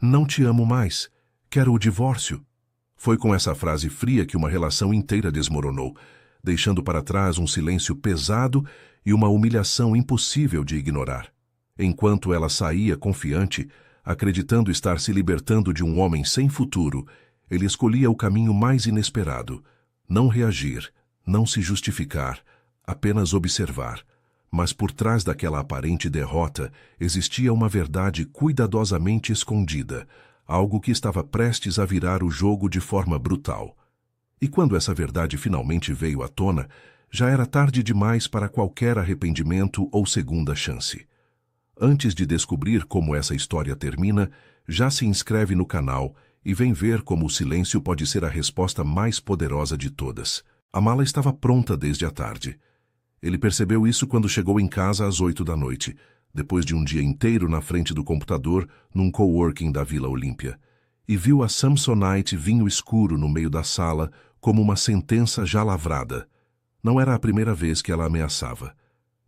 Não te amo mais. Quero o divórcio. Foi com essa frase fria que uma relação inteira desmoronou, deixando para trás um silêncio pesado e uma humilhação impossível de ignorar. Enquanto ela saía confiante, acreditando estar se libertando de um homem sem futuro, ele escolhia o caminho mais inesperado: não reagir, não se justificar, apenas observar. Mas por trás daquela aparente derrota existia uma verdade cuidadosamente escondida, algo que estava prestes a virar o jogo de forma brutal. E quando essa verdade finalmente veio à tona, já era tarde demais para qualquer arrependimento ou segunda chance. Antes de descobrir como essa história termina, já se inscreve no canal e vem ver como o silêncio pode ser a resposta mais poderosa de todas. A mala estava pronta desde a tarde. Ele percebeu isso quando chegou em casa às 8 da noite, depois de um dia inteiro na frente do computador num coworking da Vila Olímpia, e viu a Samsonite vinho escuro no meio da sala como uma sentença já lavrada. Não era a primeira vez que ela ameaçava,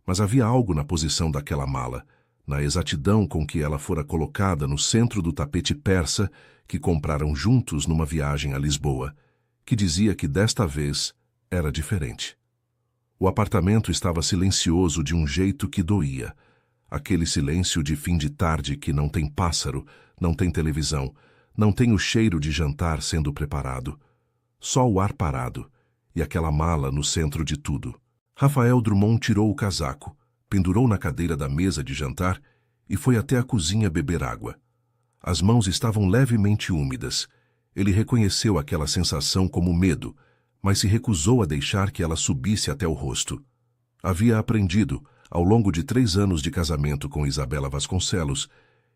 mas havia algo na posição daquela mala, na exatidão com que ela fora colocada no centro do tapete persa que compraram juntos numa viagem a Lisboa, que dizia que desta vez era diferente. O apartamento estava silencioso de um jeito que doía. Aquele silêncio de fim de tarde que não tem pássaro, não tem televisão, não tem o cheiro de jantar sendo preparado. Só o ar parado e aquela mala no centro de tudo. Rafael Drummond tirou o casaco, pendurou na cadeira da mesa de jantar e foi até a cozinha beber água. As mãos estavam levemente úmidas. Ele reconheceu aquela sensação como medo, mas se recusou a deixar que ela subisse até o rosto. Havia aprendido, ao longo de 3 anos de casamento com Isabela Vasconcelos,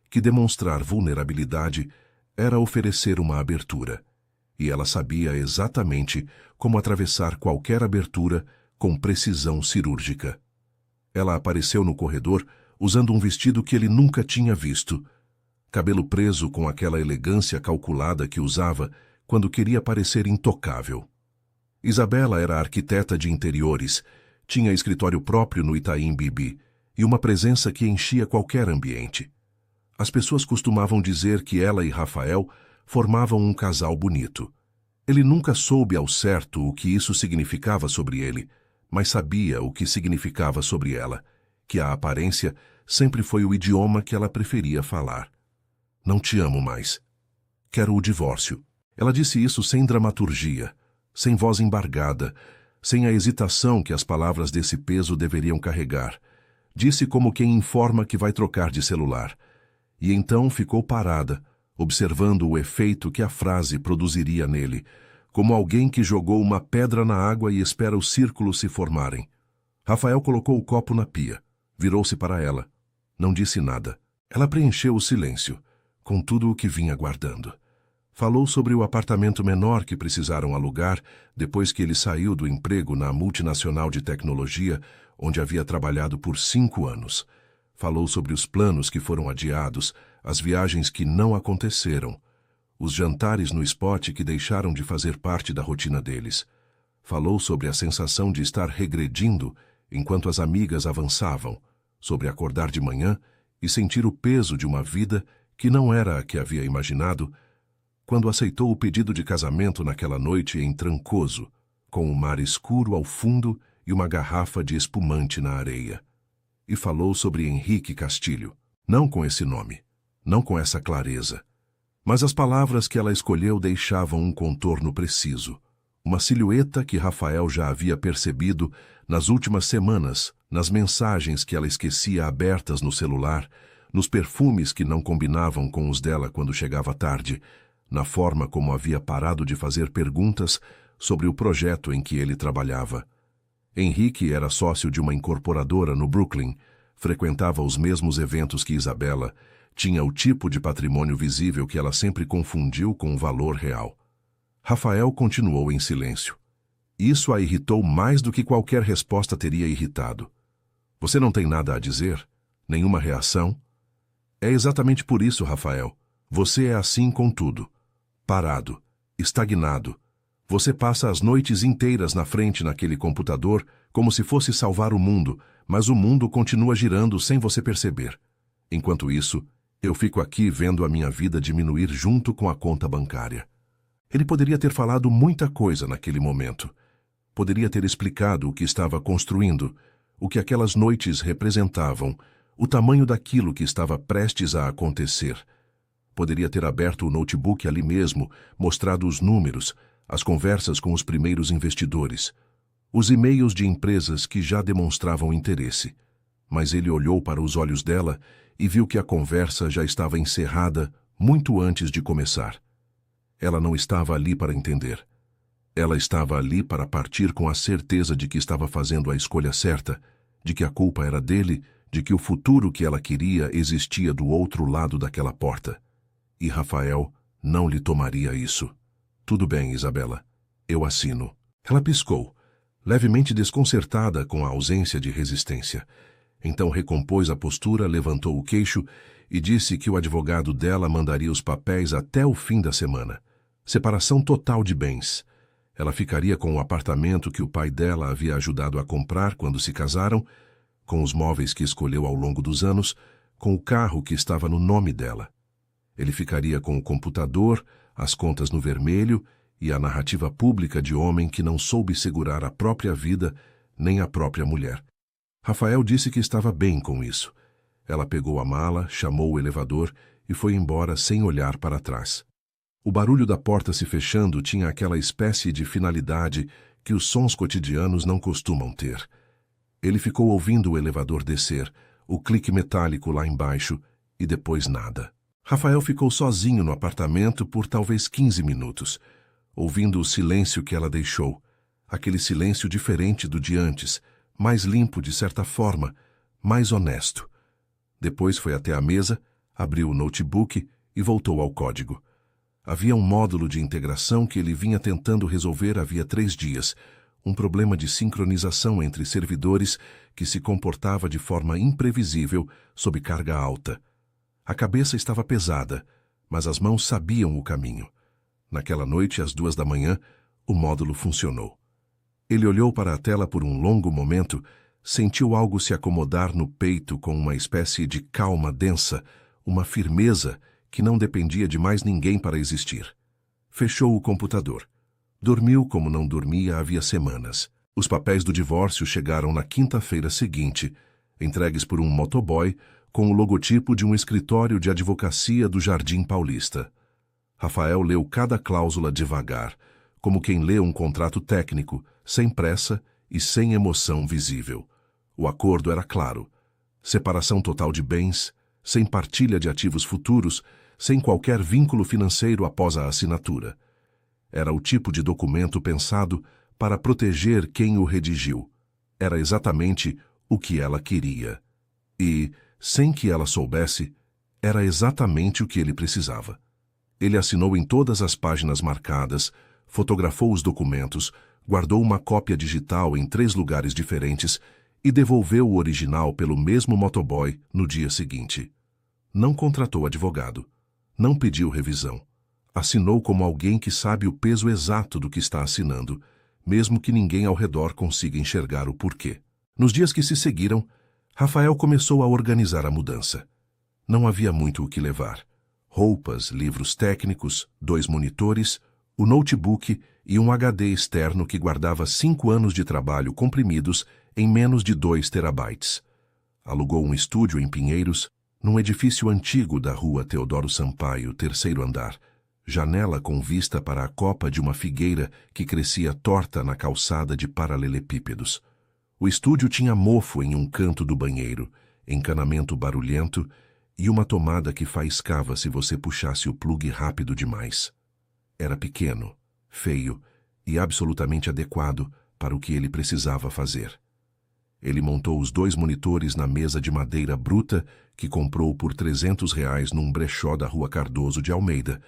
que demonstrar vulnerabilidade era oferecer uma abertura, e ela sabia exatamente como atravessar qualquer abertura com precisão cirúrgica. Ela apareceu no corredor usando um vestido que ele nunca tinha visto, cabelo preso com aquela elegância calculada que usava quando queria parecer intocável. Isabela era arquiteta de interiores, tinha escritório próprio no Itaim Bibi e uma presença que enchia qualquer ambiente. As pessoas costumavam dizer que ela e Rafael formavam um casal bonito. Ele nunca soube ao certo o que isso significava sobre ele, mas sabia o que significava sobre ela, que a aparência sempre foi o idioma que ela preferia falar. Não te amo mais. Quero o divórcio. Ela disse isso sem dramaturgia, sem voz embargada, sem a hesitação que as palavras desse peso deveriam carregar. Disse como quem informa que vai trocar de celular. E então ficou parada, observando o efeito que a frase produziria nele, como alguém que jogou uma pedra na água e espera os círculos se formarem. Rafael colocou o copo na pia, virou-se para ela. Não disse nada. Ela preencheu o silêncio, com tudo o que vinha guardando. Falou sobre o apartamento menor que precisaram alugar depois que ele saiu do emprego na multinacional de tecnologia, onde havia trabalhado por 5 anos. Falou sobre os planos que foram adiados, as viagens que não aconteceram, os jantares no spot que deixaram de fazer parte da rotina deles. Falou sobre a sensação de estar regredindo enquanto as amigas avançavam, sobre acordar de manhã e sentir o peso de uma vida que não era a que havia imaginado, quando aceitou o pedido de casamento naquela noite em Trancoso, com o mar escuro ao fundo e uma garrafa de espumante na areia. E falou sobre Henrique Castilho, não com esse nome, não com essa clareza, mas as palavras que ela escolheu deixavam um contorno preciso, uma silhueta que Rafael já havia percebido nas últimas semanas, nas mensagens que ela esquecia abertas no celular, nos perfumes que não combinavam com os dela quando chegava tarde, na forma como havia parado de fazer perguntas sobre o projeto em que ele trabalhava. Henrique era sócio de uma incorporadora no Brooklyn, frequentava os mesmos eventos que Isabela, tinha o tipo de patrimônio visível que ela sempre confundiu com o valor real. Rafael continuou em silêncio. Isso a irritou mais do que qualquer resposta teria irritado. Você não tem nada a dizer? Nenhuma reação? É exatamente por isso, Rafael. Você é assim com tudo. Parado, estagnado. Você passa as noites inteiras na frente naquele computador como se fosse salvar o mundo, mas o mundo continua girando sem você perceber. Enquanto isso, Eu fico aqui vendo a minha vida diminuir junto com a conta bancária. Ele poderia ter falado muita coisa naquele momento. Poderia ter explicado o que estava construindo, o que aquelas noites representavam, o tamanho daquilo que estava prestes a acontecer. Poderia ter aberto o notebook ali mesmo, mostrado os números, as conversas com os primeiros investidores, os e-mails de empresas que já demonstravam interesse. Mas ele olhou para os olhos dela e viu que a conversa já estava encerrada muito antes de começar. Ela não estava ali para entender. Ela estava ali para partir com a certeza de que estava fazendo a escolha certa, de que a culpa era dele, de que o futuro que ela queria existia do outro lado daquela porta. E Rafael não lhe tomaria isso. Tudo bem, Isabela. Eu assino. Ela piscou, levemente desconcertada com a ausência de resistência. Então recompôs a postura, levantou o queixo e disse que o advogado dela mandaria os papéis até o fim da semana. Separação total de bens. Ela ficaria com o apartamento que o pai dela havia ajudado a comprar quando se casaram, com os móveis que escolheu ao longo dos anos, com o carro que estava no nome dela. Ele ficaria com o computador, as contas no vermelho e a narrativa pública de homem que não soube segurar a própria vida nem a própria mulher. Rafael disse que estava bem com isso. Ela pegou a mala, chamou o elevador e foi embora sem olhar para trás. O barulho da porta se fechando tinha aquela espécie de finalidade que os sons cotidianos não costumam ter. Ele ficou ouvindo o elevador descer, o clique metálico lá embaixo e depois nada. Rafael ficou sozinho no apartamento por talvez 15 minutos, ouvindo o silêncio que ela deixou, aquele silêncio diferente do de antes, mais limpo de certa forma, mais honesto. Depois foi até a mesa, abriu o notebook e voltou ao código. Havia um módulo de integração que ele vinha tentando resolver havia 3 dias, um problema de sincronização entre servidores que se comportava de forma imprevisível sob carga alta. A cabeça estava pesada, mas as mãos sabiam o caminho. Naquela noite, às 2 da manhã, o módulo funcionou. Ele olhou para a tela por um longo momento, sentiu algo se acomodar no peito com uma espécie de calma densa, uma firmeza que não dependia de mais ninguém para existir. Fechou o computador. Dormiu como não dormia havia semanas. Os papéis do divórcio chegaram na quinta-feira seguinte, entregues por um motoboy com o logotipo de um escritório de advocacia do Jardim Paulista. Rafael leu cada cláusula devagar, como quem lê um contrato técnico, sem pressa e sem emoção visível. O acordo era claro. Separação total de bens, sem partilha de ativos futuros, sem qualquer vínculo financeiro após a assinatura. Era o tipo de documento pensado para proteger quem o redigiu. Era exatamente o que ela queria. E, sem que ela soubesse, era exatamente o que ele precisava. Ele assinou em todas as páginas marcadas, fotografou os documentos, guardou uma cópia digital em 3 lugares diferentes e devolveu o original pelo mesmo motoboy no dia seguinte. Não contratou advogado. Não pediu revisão. Assinou como alguém que sabe o peso exato do que está assinando, mesmo que ninguém ao redor consiga enxergar o porquê. Nos dias que se seguiram, Rafael começou a organizar a mudança. Não havia muito o que levar. Roupas, livros técnicos, 2 monitores, o notebook e um HD externo que guardava 5 anos de trabalho comprimidos em menos de 2 terabytes. Alugou um estúdio em Pinheiros, num edifício antigo da rua Teodoro Sampaio, 3º andar, janela com vista para a copa de uma figueira que crescia torta na calçada de paralelepípedos. O estúdio tinha mofo em um canto do banheiro, encanamento barulhento e uma tomada que faiscava se você puxasse o plugue rápido demais. Era pequeno, feio e absolutamente adequado para o que ele precisava fazer. Ele montou os 2 monitores na mesa de madeira bruta que comprou por R$300 num brechó da Rua Cardoso de Almeida.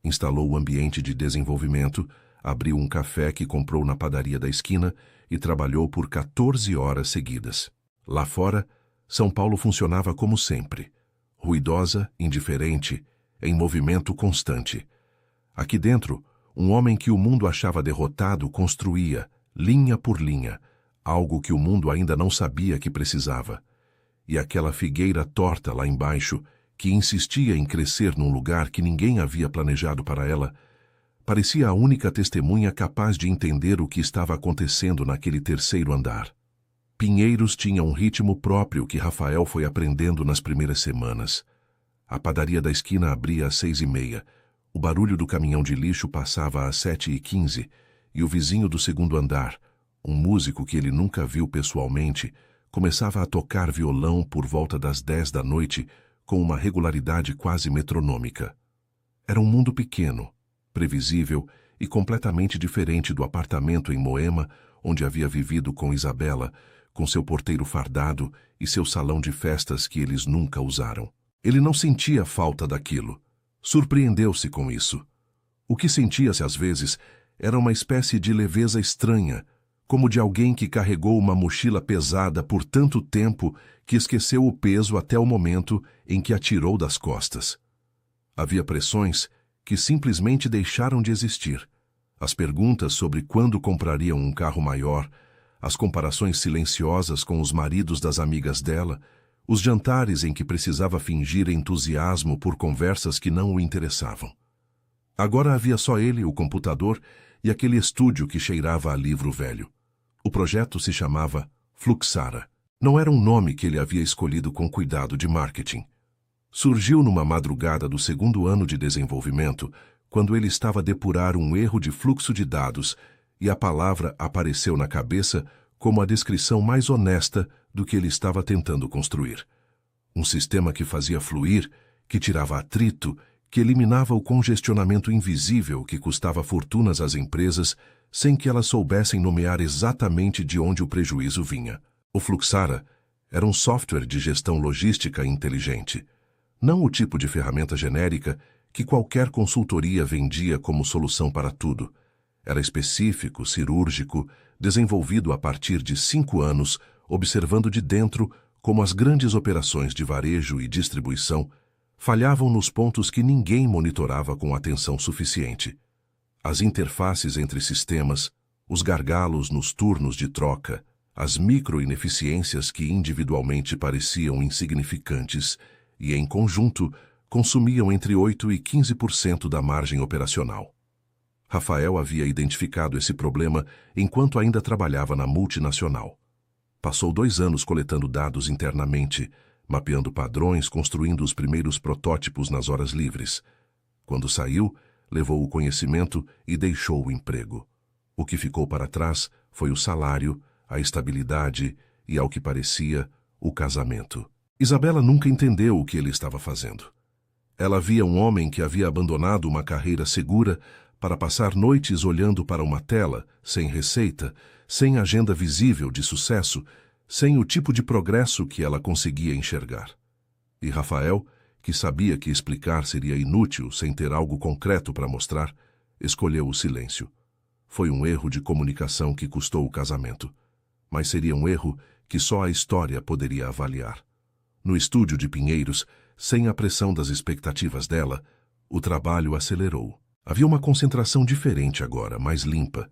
Instalou o ambiente de desenvolvimento, abriu um café que comprou na padaria da esquina e trabalhou por 14 horas seguidas. Lá fora, São Paulo funcionava como sempre, ruidosa, indiferente, em movimento constante. Aqui dentro, um homem que o mundo achava derrotado construía, linha por linha, algo que o mundo ainda não sabia que precisava. E aquela figueira torta lá embaixo, que insistia em crescer num lugar que ninguém havia planejado para ela, parecia a única testemunha capaz de entender o que estava acontecendo naquele terceiro andar. Pinheiros tinha um ritmo próprio que Rafael foi aprendendo nas primeiras semanas. A padaria da esquina abria às 6h30, o barulho do caminhão de lixo passava às 7h15, e o vizinho do segundo andar, um músico que ele nunca viu pessoalmente, começava a tocar violão por volta das 10 da noite com uma regularidade quase metronômica. Era um mundo pequeno, previsível e completamente diferente do apartamento em Moema, onde havia vivido com Isabela, com seu porteiro fardado e seu salão de festas que eles nunca usaram. Ele não sentia falta daquilo. Surpreendeu-se com isso. O que sentia-se às vezes era uma espécie de leveza estranha, como de alguém que carregou uma mochila pesada por tanto tempo que esqueceu o peso até o momento em que a tirou das costas. Havia pressões que simplesmente deixaram de existir. As perguntas sobre quando comprariam um carro maior, as comparações silenciosas com os maridos das amigas dela, os jantares em que precisava fingir entusiasmo por conversas que não o interessavam. Agora havia só ele, o computador e aquele estúdio que cheirava a livro velho. O projeto se chamava Fluxara. Não era um nome que ele havia escolhido com cuidado de marketing. Surgiu numa madrugada do segundo ano de desenvolvimento, quando ele estava a depurar um erro de fluxo de dados, e a palavra apareceu na cabeça como a descrição mais honesta do que ele estava tentando construir. Um sistema que fazia fluir, que tirava atrito, que eliminava o congestionamento invisível que custava fortunas às empresas sem que elas soubessem nomear exatamente de onde o prejuízo vinha. O Fluxara era um software de gestão logística inteligente, não o tipo de ferramenta genérica que qualquer consultoria vendia como solução para tudo. Era específico, cirúrgico, desenvolvido a partir de 5 anos, observando de dentro como as grandes operações de varejo e distribuição falhavam nos pontos que ninguém monitorava com atenção suficiente. As interfaces entre sistemas, os gargalos nos turnos de troca, as micro-ineficiências que individualmente pareciam insignificantes e, em conjunto, consumiam entre 8% e 15% da margem operacional. Rafael havia identificado esse problema enquanto ainda trabalhava na multinacional. Passou 2 anos coletando dados internamente, mapeando padrões, construindo os primeiros protótipos nas horas livres. Quando saiu, levou o conhecimento e deixou o emprego. O que ficou para trás foi o salário, a estabilidade e, ao que parecia, o casamento. Isabela nunca entendeu o que ele estava fazendo. Ela via um homem que havia abandonado uma carreira segura para passar noites olhando para uma tela, sem receita, sem agenda visível de sucesso, sem o tipo de progresso que ela conseguia enxergar. E Rafael, que sabia que explicar seria inútil sem ter algo concreto para mostrar, escolheu o silêncio. Foi um erro de comunicação que custou o casamento, mas seria um erro que só a história poderia avaliar. No estúdio de Pinheiros, sem a pressão das expectativas dela, o trabalho acelerou. Havia uma concentração diferente agora, mais limpa.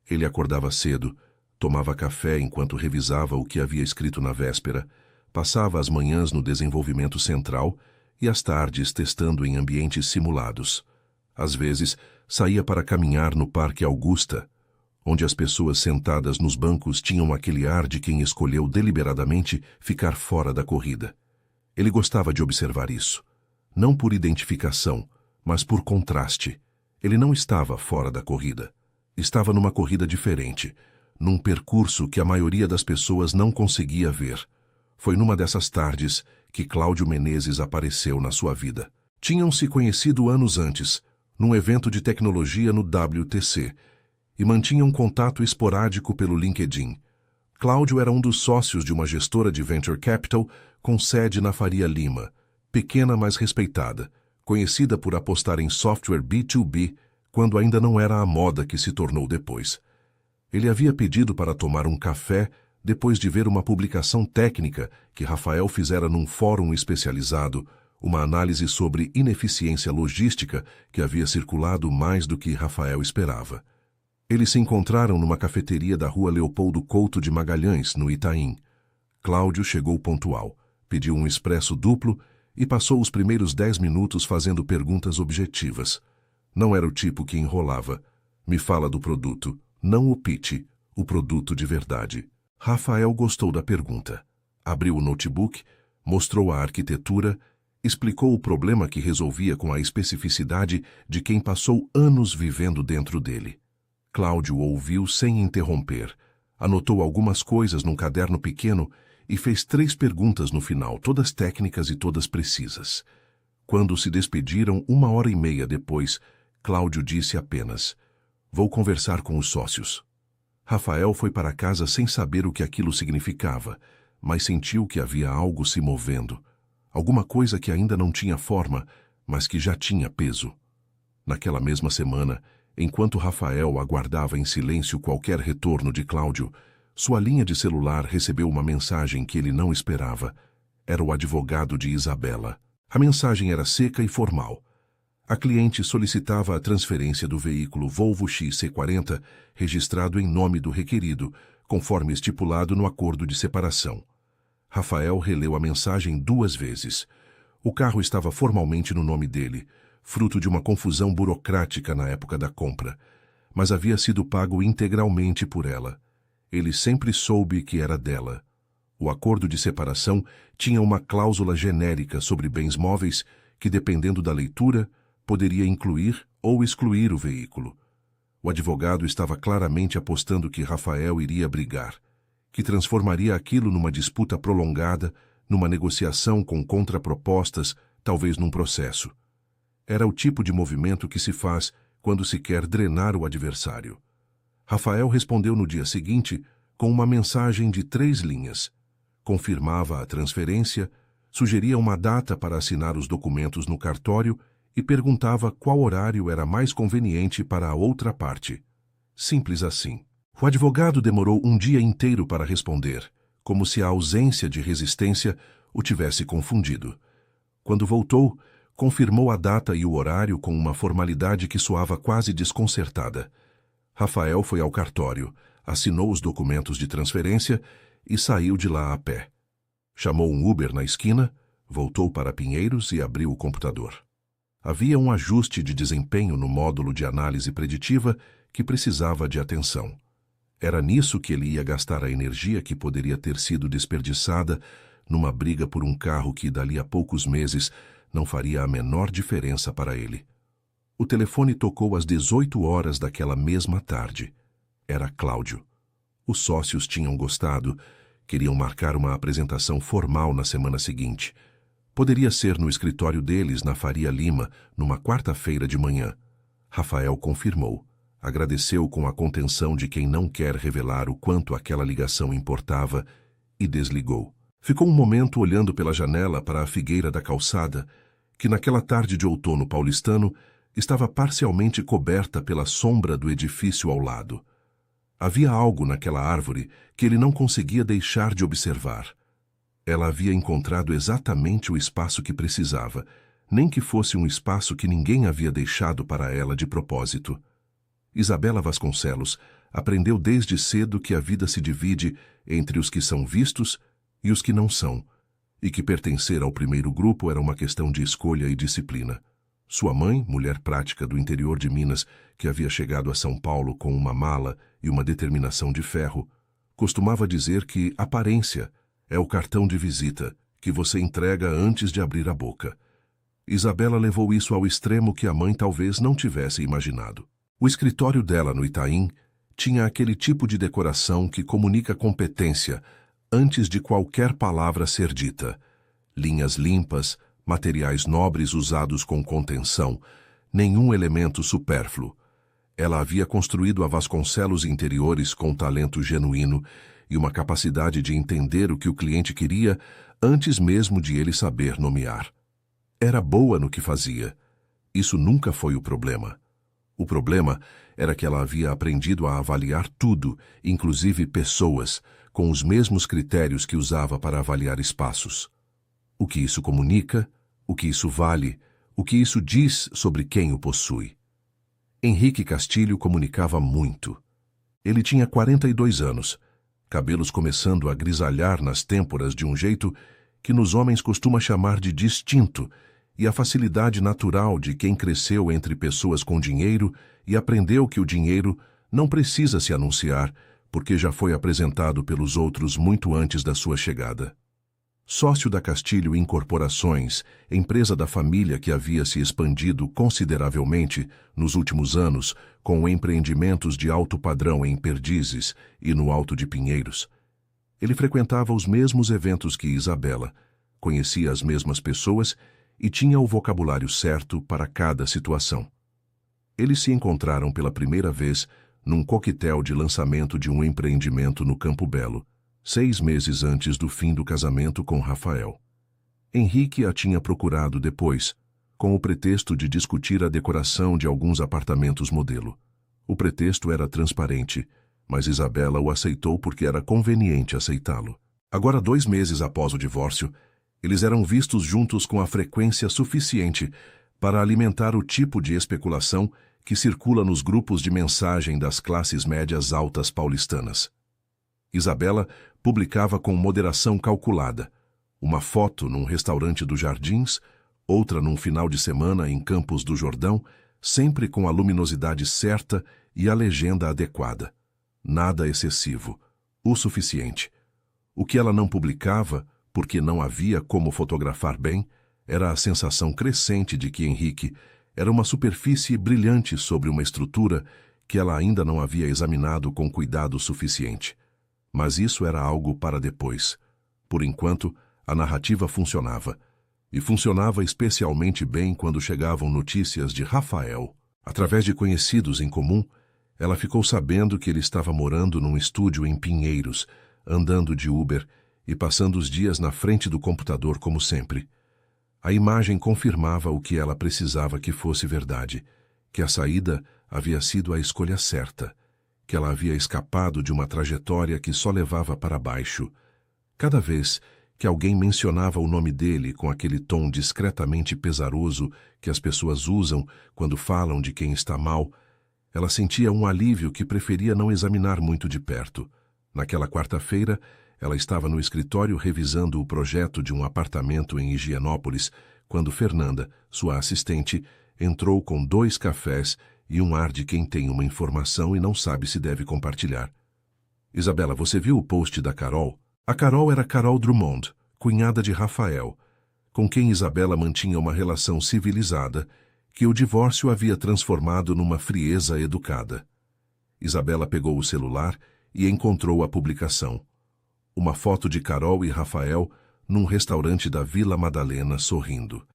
Ele acordava cedo, tomava café enquanto revisava o que havia escrito na véspera, passava as manhãs no desenvolvimento central e as tardes testando em ambientes simulados. Às vezes, saía para caminhar no Parque Augusta, onde as pessoas sentadas nos bancos tinham aquele ar de quem escolheu deliberadamente ficar fora da corrida. Ele gostava de observar isso, não por identificação, mas por contraste. Ele não estava fora da corrida. Estava numa corrida diferente, num percurso que a maioria das pessoas não conseguia ver. Foi numa dessas tardes que Cláudio Menezes apareceu na sua vida. Tinham se conhecido anos antes, num evento de tecnologia no WTC, e mantinham contato esporádico pelo LinkedIn. Cláudio era um dos sócios de uma gestora de venture capital com sede na Faria Lima, pequena mas respeitada, conhecida por apostar em software B2B quando ainda não era a moda que se tornou depois. Ele havia pedido para tomar um café depois de ver uma publicação técnica que Rafael fizera num fórum especializado, uma análise sobre ineficiência logística que havia circulado mais do que Rafael esperava. Eles se encontraram numa cafeteria da rua Leopoldo Couto de Magalhães, no Itaim. Cláudio chegou pontual, pediu um expresso duplo e passou os primeiros 10 minutos fazendo perguntas objetivas. Não era o tipo que enrolava. Me fala do produto, não o pitch, o produto de verdade. Rafael gostou da pergunta. Abriu o notebook, mostrou a arquitetura, explicou o problema que resolvia com a especificidade de quem passou anos vivendo dentro dele. Cláudio ouviu sem interromper, anotou algumas coisas num caderno pequeno e fez 3 perguntas no final, todas técnicas e todas precisas. Quando se despediram 1h30 depois, Cláudio disse apenas: "Vou conversar com os sócios." Rafael foi para casa sem saber o que aquilo significava, mas sentiu que havia algo se movendo. Alguma coisa que ainda não tinha forma, mas que já tinha peso. Naquela mesma semana, enquanto Rafael aguardava em silêncio qualquer retorno de Cláudio, sua linha de celular recebeu uma mensagem que ele não esperava. Era o advogado de Isabela. A mensagem era seca e formal. A cliente solicitava a transferência do veículo Volvo XC40 registrado em nome do requerido, conforme estipulado no acordo de separação. Rafael releu a mensagem 2 vezes. O carro estava formalmente no nome dele, fruto de uma confusão burocrática na época da compra, mas havia sido pago integralmente por ela. Ele sempre soube que era dela. O acordo de separação tinha uma cláusula genérica sobre bens móveis que, dependendo da leitura, poderia incluir ou excluir o veículo. O advogado estava claramente apostando que Rafael iria brigar, que transformaria aquilo numa disputa prolongada, numa negociação com contrapropostas, talvez num processo. Era o tipo de movimento que se faz quando se quer drenar o adversário. Rafael respondeu no dia seguinte com uma mensagem de 3 linhas. Confirmava a transferência, sugeria uma data para assinar os documentos no cartório e perguntava qual horário era mais conveniente para a outra parte. Simples assim. O advogado demorou um dia inteiro para responder, como se a ausência de resistência o tivesse confundido. Quando voltou, confirmou a data e o horário com uma formalidade que soava quase desconcertada. Rafael foi ao cartório, assinou os documentos de transferência e saiu de lá a pé. Chamou um Uber na esquina, voltou para Pinheiros e abriu o computador. Havia um ajuste de desempenho no módulo de análise preditiva que precisava de atenção. Era nisso que ele ia gastar a energia que poderia ter sido desperdiçada numa briga por um carro que, dali a poucos meses, não faria a menor diferença para ele. O telefone tocou às 18 horas daquela mesma tarde. Era Cláudio. Os sócios tinham gostado, queriam marcar uma apresentação formal na semana seguinte. Poderia ser no escritório deles, na Faria Lima, numa quarta-feira de manhã. Rafael confirmou. Agradeceu com a contenção de quem não quer revelar o quanto aquela ligação importava e desligou. Ficou um momento olhando pela janela para a figueira da calçada, que naquela tarde de outono paulistano estava parcialmente coberta pela sombra do edifício ao lado. Havia algo naquela árvore que ele não conseguia deixar de observar. Ela havia encontrado exatamente o espaço que precisava, nem que fosse um espaço que ninguém havia deixado para ela de propósito. Isabela Vasconcelos aprendeu desde cedo que a vida se divide entre os que são vistos e os que não são, e que pertencer ao primeiro grupo era uma questão de escolha e disciplina. Sua mãe, mulher prática do interior de Minas, que havia chegado a São Paulo com uma mala e uma determinação de ferro, costumava dizer que aparência é o cartão de visita que você entrega antes de abrir a boca. Isabela levou isso ao extremo que a mãe talvez não tivesse imaginado. O escritório dela no Itaim tinha aquele tipo de decoração que comunica competência antes de qualquer palavra ser dita. Linhas limpas, materiais nobres usados com contenção, nenhum elemento supérfluo. Ela havia construído a Vasconcelos Interiores com talento genuíno e uma capacidade de entender o que o cliente queria antes mesmo de ele saber nomear. Era boa no que fazia. Isso nunca foi o problema. O problema era que ela havia aprendido a avaliar tudo, inclusive pessoas, com os mesmos critérios que usava para avaliar espaços. O que isso comunica, o que isso vale, o que isso diz sobre quem o possui. Henrique Castilho comunicava muito. Ele tinha 42 anos, cabelos começando a grisalhar nas têmporas de um jeito que nos homens costuma chamar de distinto, e a facilidade natural de quem cresceu entre pessoas com dinheiro e aprendeu que o dinheiro não precisa se anunciar, porque já foi apresentado pelos outros muito antes da sua chegada. Sócio da Castilho Incorporações, empresa da família que havia se expandido consideravelmente nos últimos anos com empreendimentos de alto padrão em Perdizes e no Alto de Pinheiros. Ele frequentava os mesmos eventos que Isabela, conhecia as mesmas pessoas e tinha o vocabulário certo para cada situação. Eles se encontraram pela primeira vez num coquetel de lançamento de um empreendimento no Campo Belo, 6 meses antes do fim do casamento com Rafael. Henrique a tinha procurado depois, com o pretexto de discutir a decoração de alguns apartamentos modelo. O pretexto era transparente, mas Isabela o aceitou porque era conveniente aceitá-lo. Agora, 2 meses após o divórcio, eles eram vistos juntos com a frequência suficiente para alimentar o tipo de especulação que circula nos grupos de mensagem das classes médias altas paulistanas. Isabela publicava com moderação calculada, uma foto num restaurante dos Jardins, outra num final de semana em Campos do Jordão, sempre com a luminosidade certa e a legenda adequada. Nada excessivo, o suficiente. O que ela não publicava, porque não havia como fotografar bem, era a sensação crescente de que Henrique era uma superfície brilhante sobre uma estrutura que ela ainda não havia examinado com cuidado suficiente. Mas isso era algo para depois. Por enquanto, a narrativa funcionava. E funcionava especialmente bem quando chegavam notícias de Rafael. Através de conhecidos em comum, ela ficou sabendo que ele estava morando num estúdio em Pinheiros, andando de Uber e passando os dias na frente do computador como sempre. A imagem confirmava o que ela precisava que fosse verdade, que a saída havia sido a escolha certa, que ela havia escapado de uma trajetória que só levava para baixo. Cada vez que alguém mencionava o nome dele com aquele tom discretamente pesaroso que as pessoas usam quando falam de quem está mal, ela sentia um alívio que preferia não examinar muito de perto. Naquela quarta-feira, ela estava no escritório revisando o projeto de um apartamento em Higienópolis, quando Fernanda, sua assistente, entrou com 2 cafés e um ar de quem tem uma informação e não sabe se deve compartilhar. Isabela, você viu o post da Carol? A Carol era Carol Drummond, cunhada de Rafael, com quem Isabela mantinha uma relação civilizada, que o divórcio havia transformado numa frieza educada. Isabela pegou o celular e encontrou a publicação. Uma foto de Carol e Rafael num restaurante da Vila Madalena sorrindo.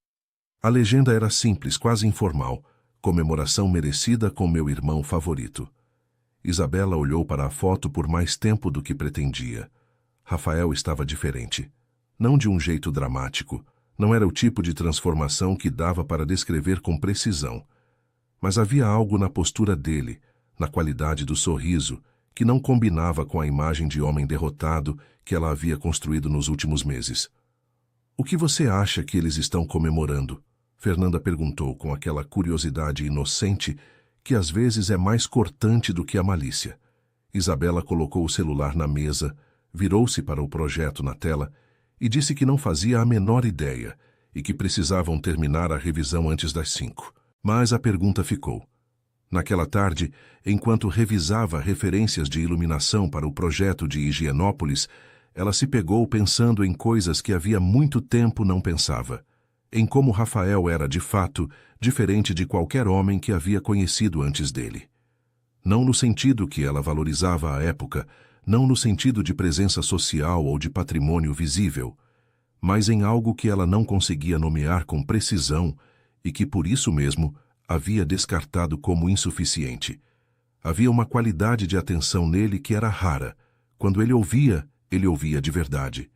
A legenda era simples, quase informal. Comemoração merecida com meu irmão favorito. Isabela olhou para a foto por mais tempo do que pretendia. Rafael estava diferente. Não de um jeito dramático. Não era o tipo de transformação que dava para descrever com precisão. Mas havia algo na postura dele, na qualidade do sorriso, que não combinava com a imagem de homem derrotado que ela havia construído nos últimos meses. O que você acha que eles estão comemorando? Fernanda perguntou com aquela curiosidade inocente que às vezes é mais cortante do que a malícia. Isabela colocou o celular na mesa, virou-se para o projeto na tela e disse que não fazia a menor ideia e que precisavam terminar a revisão antes das 5. Mas a pergunta ficou. Naquela tarde, enquanto revisava referências de iluminação para o projeto de Higienópolis, ela se pegou pensando em coisas que havia muito tempo não pensava. Em como Rafael era, de fato, diferente de qualquer homem que havia conhecido antes dele. Não no sentido que ela valorizava à época, não no sentido de presença social ou de patrimônio visível, mas em algo que ela não conseguia nomear com precisão e que, por isso mesmo, havia descartado como insuficiente. Havia uma qualidade de atenção nele que era rara. Quando ele ouvia de verdade.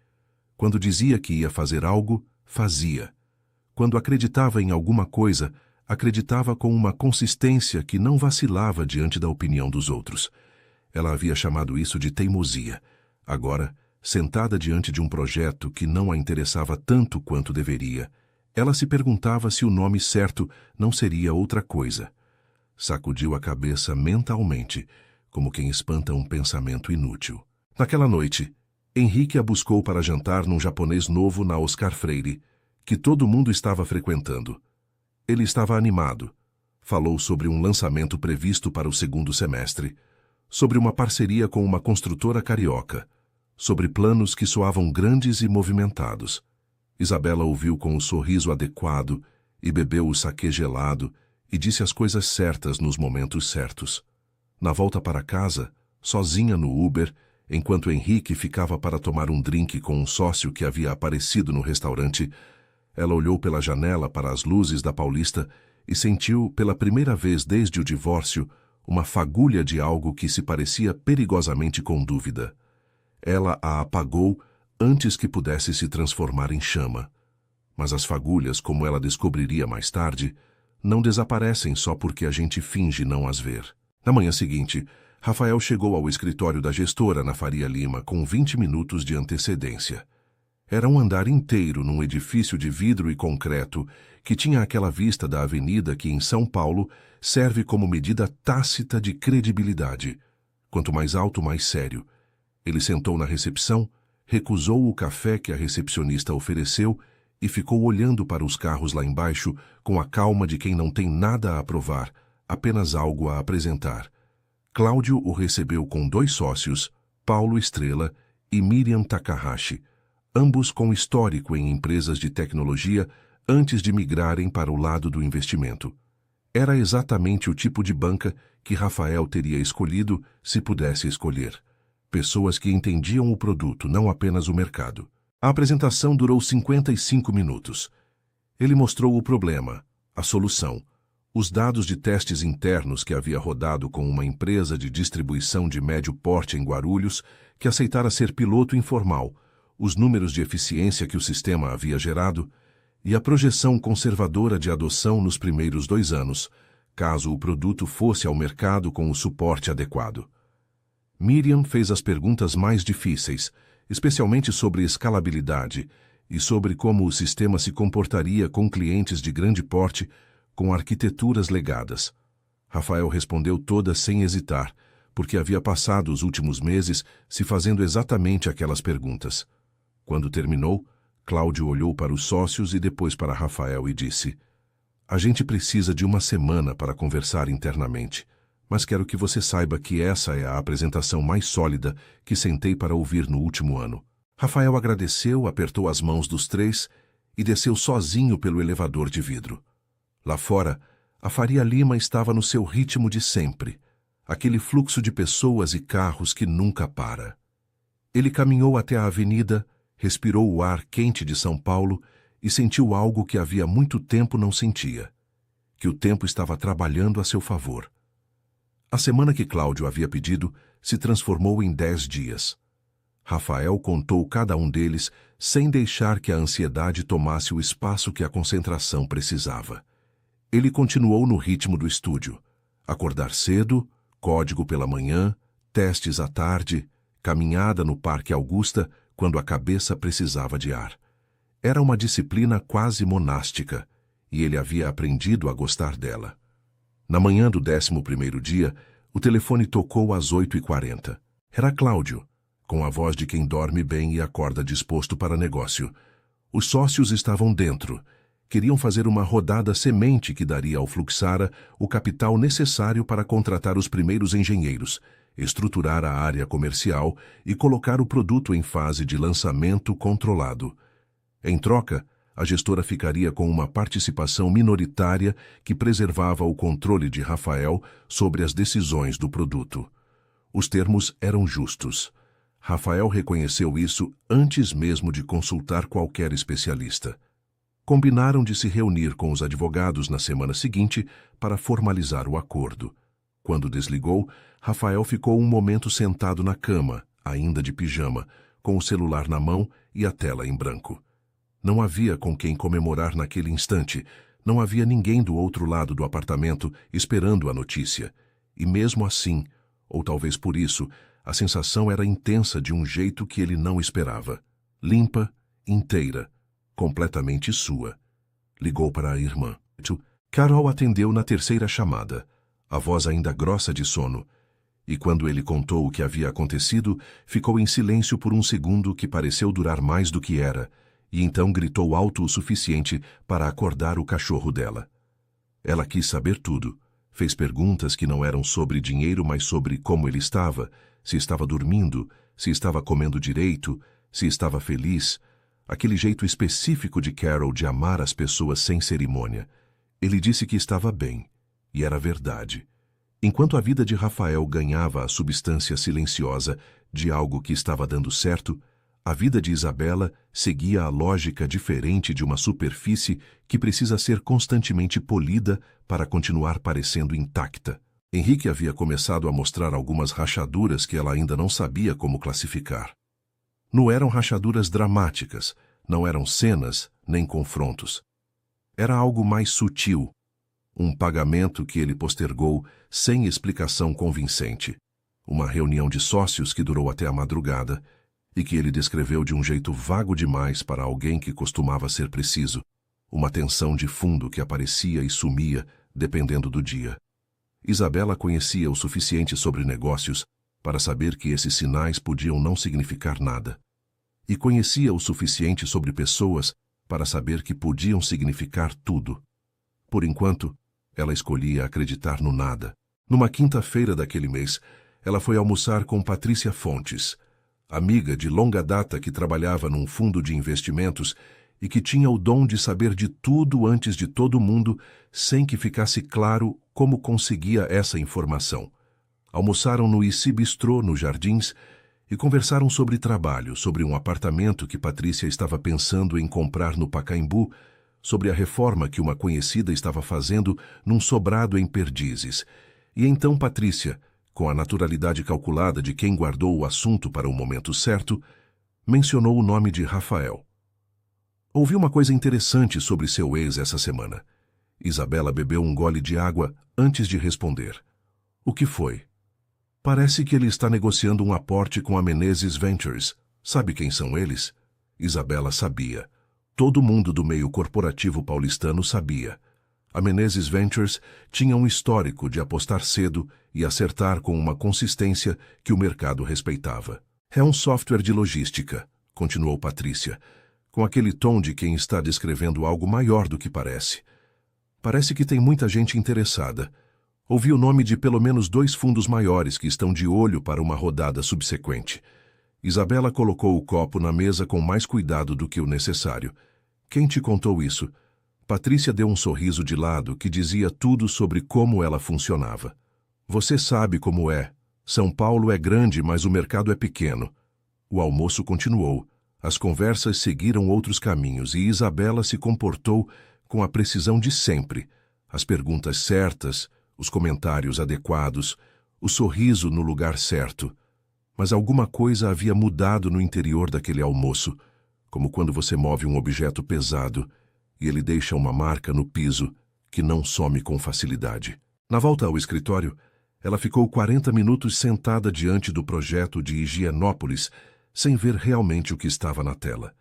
Quando dizia que ia fazer algo, fazia. Quando acreditava em alguma coisa, acreditava com uma consistência que não vacilava diante da opinião dos outros. Ela havia chamado isso de teimosia. Agora, sentada diante de um projeto que não a interessava tanto quanto deveria, ela se perguntava se o nome certo não seria outra coisa. Sacudiu a cabeça mentalmente, como quem espanta um pensamento inútil. Naquela noite, Henrique a buscou para jantar num japonês novo na Oscar Freire, que todo mundo estava frequentando. Ele estava animado. Falou sobre um lançamento previsto para o segundo semestre, sobre uma parceria com uma construtora carioca, sobre planos que soavam grandes e movimentados. Isabela ouviu com o sorriso adequado e bebeu o saquê gelado e disse as coisas certas nos momentos certos. Na volta para casa, sozinha no Uber, enquanto Henrique ficava para tomar um drink com um sócio que havia aparecido no restaurante, ela olhou pela janela para as luzes da Paulista e sentiu, pela primeira vez desde o divórcio, uma fagulha de algo que se parecia perigosamente com dúvida. Ela a apagou antes que pudesse se transformar em chama. Mas as fagulhas, como ela descobriria mais tarde, não desaparecem só porque a gente finge não as ver. Na manhã seguinte, Rafael chegou ao escritório da gestora na Faria Lima com 20 minutos de antecedência. Era um andar inteiro num edifício de vidro e concreto que tinha aquela vista da avenida que, em São Paulo, serve como medida tácita de credibilidade. Quanto mais alto, mais sério. Ele sentou na recepção, recusou o café que a recepcionista ofereceu e ficou olhando para os carros lá embaixo com a calma de quem não tem nada a provar, apenas algo a apresentar. Cláudio o recebeu com 2 sócios, Paulo Estrela e Miriam Takahashi, ambos com histórico em empresas de tecnologia antes de migrarem para o lado do investimento. Era exatamente o tipo de banca que Rafael teria escolhido se pudesse escolher. Pessoas que entendiam o produto, não apenas o mercado. A apresentação durou 55 minutos. Ele mostrou o problema, a solução, os dados de testes internos que havia rodado com uma empresa de distribuição de médio porte em Guarulhos que aceitara ser piloto informal, os números de eficiência que o sistema havia gerado e a projeção conservadora de adoção nos primeiros 2 anos, caso o produto fosse ao mercado com o suporte adequado. Miriam fez as perguntas mais difíceis, especialmente sobre escalabilidade e sobre como o sistema se comportaria com clientes de grande porte com arquiteturas legadas. Rafael respondeu todas sem hesitar, porque havia passado os últimos meses se fazendo exatamente aquelas perguntas. Quando terminou, Cláudio olhou para os sócios e depois para Rafael e disse: "A gente precisa de uma semana para conversar internamente, mas quero que você saiba que essa é a apresentação mais sólida que sentei para ouvir no último ano." Rafael agradeceu, apertou as mãos dos 3 e desceu sozinho pelo elevador de vidro. Lá fora, a Faria Lima estava no seu ritmo de sempre, aquele fluxo de pessoas e carros que nunca para. Ele caminhou até a avenida, respirou o ar quente de São Paulo e sentiu algo que havia muito tempo não sentia, que o tempo estava trabalhando a seu favor. A semana que Cláudio havia pedido se transformou em 10 dias. Rafael contou cada um deles sem deixar que a ansiedade tomasse o espaço que a concentração precisava. Ele continuou no ritmo do estúdio. Acordar cedo, código pela manhã, testes à tarde, caminhada no Parque Augusta quando a cabeça precisava de ar. Era uma disciplina quase monástica, e ele havia aprendido a gostar dela. Na manhã do 11º dia, o telefone tocou às 8h40. Era Cláudio, com a voz de quem dorme bem e acorda disposto para negócio. Os sócios estavam dentro. Queriam fazer uma rodada semente que daria ao Fluxara o capital necessário para contratar os primeiros engenheiros, estruturar a área comercial e colocar o produto em fase de lançamento controlado. Em troca, a gestora ficaria com uma participação minoritária que preservava o controle de Rafael sobre as decisões do produto. Os termos eram justos. Rafael reconheceu isso antes mesmo de consultar qualquer especialista. Combinaram de se reunir com os advogados na semana seguinte para formalizar o acordo. Quando desligou, Rafael ficou um momento sentado na cama, ainda de pijama, com o celular na mão e a tela em branco. Não havia com quem comemorar naquele instante, não havia ninguém do outro lado do apartamento esperando a notícia. E mesmo assim, ou talvez por isso, a sensação era intensa de um jeito que ele não esperava. Limpa, inteira, completamente sua. Ligou para a irmã. Carol atendeu na terceira chamada, a voz ainda grossa de sono. E quando ele contou o que havia acontecido, ficou em silêncio por um segundo que pareceu durar mais do que era, e então gritou alto o suficiente para acordar o cachorro dela. Ela quis saber tudo. Fez perguntas que não eram sobre dinheiro, mas sobre como ele estava, se estava dormindo, se estava comendo direito, se estava feliz. Aquele jeito específico de Carol de amar as pessoas sem cerimônia. Ele disse que estava bem, e era verdade. Enquanto a vida de Rafael ganhava a substância silenciosa de algo que estava dando certo, a vida de Isabela seguia a lógica diferente de uma superfície que precisa ser constantemente polida para continuar parecendo intacta. Henrique havia começado a mostrar algumas rachaduras que ela ainda não sabia como classificar. Não eram rachaduras dramáticas, não eram cenas nem confrontos. Era algo mais sutil, um pagamento que ele postergou sem explicação convincente, uma reunião de sócios que durou até a madrugada e que ele descreveu de um jeito vago demais para alguém que costumava ser preciso, uma tensão de fundo que aparecia e sumia dependendo do dia. Isabela conhecia o suficiente sobre negócios para saber que esses sinais podiam não significar nada, e conhecia o suficiente sobre pessoas para saber que podiam significar tudo. Por enquanto, ela escolhia acreditar no nada. Numa quinta-feira daquele mês, ela foi almoçar com Patrícia Fontes, amiga de longa data que trabalhava num fundo de investimentos e que tinha o dom de saber de tudo antes de todo mundo, sem que ficasse claro como conseguia essa informação. Almoçaram no IC Bistrô, nos Jardins, e conversaram sobre trabalho, sobre um apartamento que Patrícia estava pensando em comprar no Pacaembu, sobre a reforma que uma conhecida estava fazendo num sobrado em Perdizes. E então Patrícia, com a naturalidade calculada de quem guardou o assunto para o momento certo, mencionou o nome de Rafael. Ouvi uma coisa interessante sobre seu ex essa semana. Isabela bebeu um gole de água antes de responder. O que foi? Parece que ele está negociando um aporte com a Menezes Ventures. Sabe quem são eles? Isabela sabia. Todo mundo do meio corporativo paulistano sabia. A Menezes Ventures tinha um histórico de apostar cedo e acertar com uma consistência que o mercado respeitava. É um software de logística, continuou Patrícia, com aquele tom de quem está descrevendo algo maior do que parece. Parece que tem muita gente interessada. Ouvi o nome de pelo menos 2 fundos maiores que estão de olho para uma rodada subsequente. Isabela colocou o copo na mesa com mais cuidado do que o necessário. Quem te contou isso? Patrícia deu um sorriso de lado que dizia tudo sobre como ela funcionava. Você sabe como é. São Paulo é grande, mas o mercado é pequeno. O almoço continuou. As conversas seguiram outros caminhos e Isabela se comportou com a precisão de sempre. As perguntas certas, os comentários adequados, o sorriso no lugar certo. Mas alguma coisa havia mudado no interior daquele almoço, como quando você move um objeto pesado e ele deixa uma marca no piso que não some com facilidade. Na volta ao escritório, ela ficou 40 minutos sentada diante do projeto de Higienópolis, sem ver realmente o que estava na tela.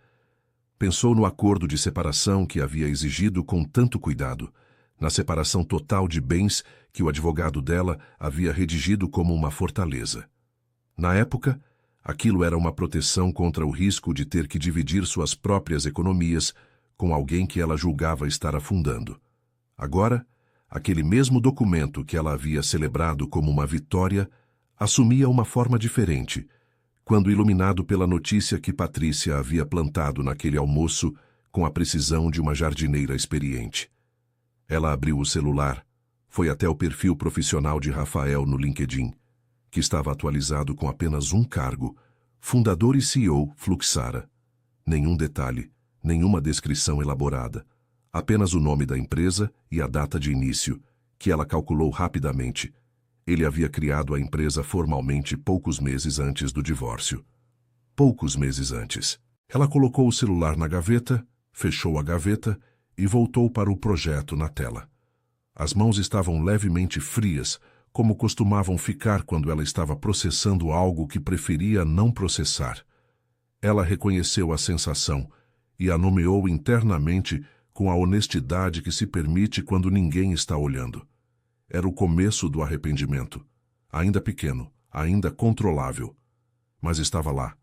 Pensou no acordo de separação que havia exigido com tanto cuidado, na separação total de bens que o advogado dela havia redigido como uma fortaleza. Na época, aquilo era uma proteção contra o risco de ter que dividir suas próprias economias com alguém que ela julgava estar afundando. Agora, aquele mesmo documento que ela havia celebrado como uma vitória assumia uma forma diferente, quando iluminado pela notícia que Patrícia havia plantado naquele almoço com a precisão de uma jardineira experiente. Ela abriu o celular, foi até o perfil profissional de Rafael no LinkedIn, que estava atualizado com apenas um cargo, fundador e CEO Fluxara. Nenhum detalhe, nenhuma descrição elaborada, apenas o nome da empresa e a data de início, que ela calculou rapidamente. Ele havia criado a empresa formalmente poucos meses antes do divórcio. Poucos meses antes. Ela colocou o celular na gaveta, fechou a gaveta e voltou para o projeto na tela. As mãos estavam levemente frias, como costumavam ficar quando ela estava processando algo que preferia não processar. Ela reconheceu a sensação e a nomeou internamente com a honestidade que se permite quando ninguém está olhando. Era o começo do arrependimento, ainda pequeno, ainda controlável. Mas estava lá.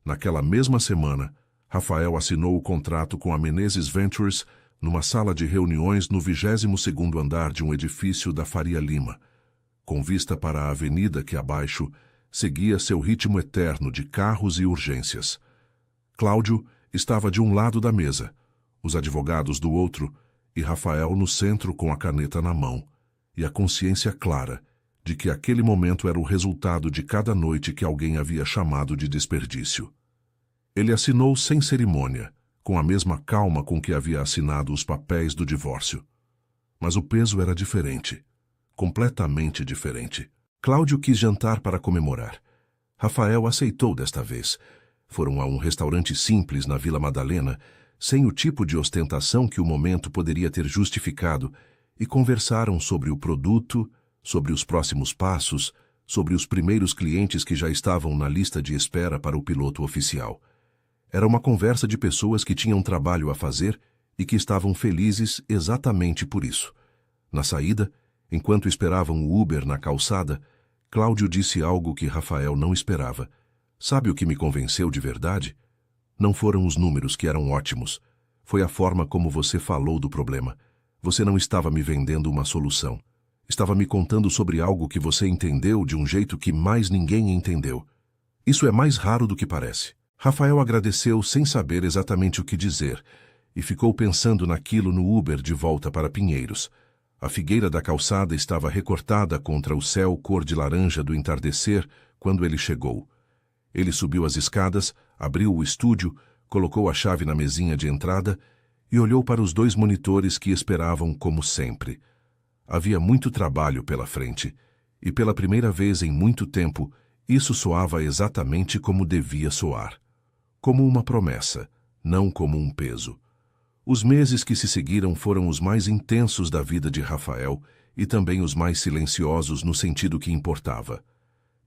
Naquela mesma semana, Rafael assinou o contrato com a Menezes Ventures numa sala de reuniões no 22º andar de um edifício da Faria Lima, com vista para a avenida que abaixo seguia seu ritmo eterno de carros e urgências. Cláudio estava de um lado da mesa, os advogados do outro, e Rafael no centro com a caneta na mão, e a consciência clara de que aquele momento era o resultado de cada noite que alguém havia chamado de desperdício. Ele assinou sem cerimônia, com a mesma calma com que havia assinado os papéis do divórcio. Mas o peso era diferente, completamente diferente. Cláudio quis jantar para comemorar. Rafael aceitou desta vez. Foram a um restaurante simples na Vila Madalena, sem o tipo de ostentação que o momento poderia ter justificado, e conversaram sobre o produto, sobre os próximos passos, sobre os primeiros clientes que já estavam na lista de espera para o piloto oficial. Era uma conversa de pessoas que tinham trabalho a fazer e que estavam felizes exatamente por isso. Na saída, enquanto esperavam o Uber na calçada, Cláudio disse algo que Rafael não esperava. Sabe o que me convenceu de verdade? Não foram os números, que eram ótimos. Foi a forma como você falou do problema. Você não estava me vendendo uma solução. Estava me contando sobre algo que você entendeu de um jeito que mais ninguém entendeu. Isso é mais raro do que parece. Rafael agradeceu sem saber exatamente o que dizer e ficou pensando naquilo no Uber de volta para Pinheiros. A figueira da calçada estava recortada contra o céu cor de laranja do entardecer quando ele chegou. Ele subiu as escadas, abriu o estúdio, colocou a chave na mesinha de entrada e olhou para os 2 monitores que esperavam como sempre. Havia muito trabalho pela frente, e pela primeira vez em muito tempo, isso soava exatamente como devia soar. Como uma promessa, não como um peso. Os meses que se seguiram foram os mais intensos da vida de Rafael e também os mais silenciosos no sentido que importava.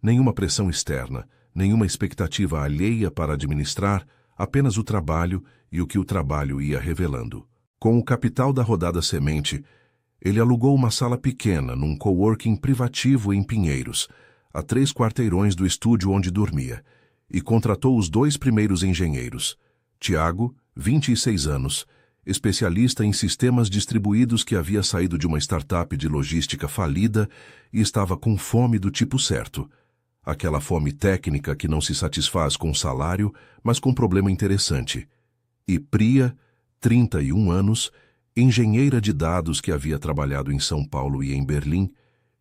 Nenhuma pressão externa, nenhuma expectativa alheia para administrar, apenas o trabalho e o que o trabalho ia revelando. Com o capital da rodada semente, ele alugou uma sala pequena num coworking privativo em Pinheiros, a 3 quarteirões do estúdio onde dormia, e contratou os 2 primeiros engenheiros. Tiago, 26 anos, especialista em sistemas distribuídos que havia saído de uma startup de logística falida e estava com fome do tipo certo. Aquela fome técnica que não se satisfaz com salário, mas com problema interessante. E Priya, 31 anos, engenheira de dados que havia trabalhado em São Paulo e em Berlim,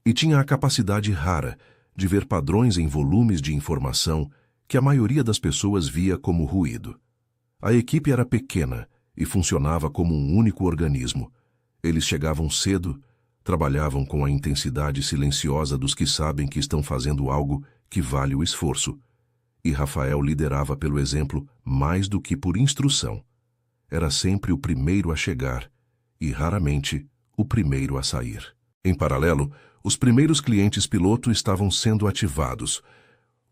e tinha a capacidade rara de ver padrões em volumes de informação que a maioria das pessoas via como ruído. A equipe era pequena e funcionava como um único organismo. Eles chegavam cedo, trabalhavam com a intensidade silenciosa dos que sabem que estão fazendo algo que vale o esforço. E Rafael liderava pelo exemplo mais do que por instrução. Era sempre o primeiro a chegar e, raramente, o primeiro a sair. Em paralelo, os primeiros clientes piloto estavam sendo ativados.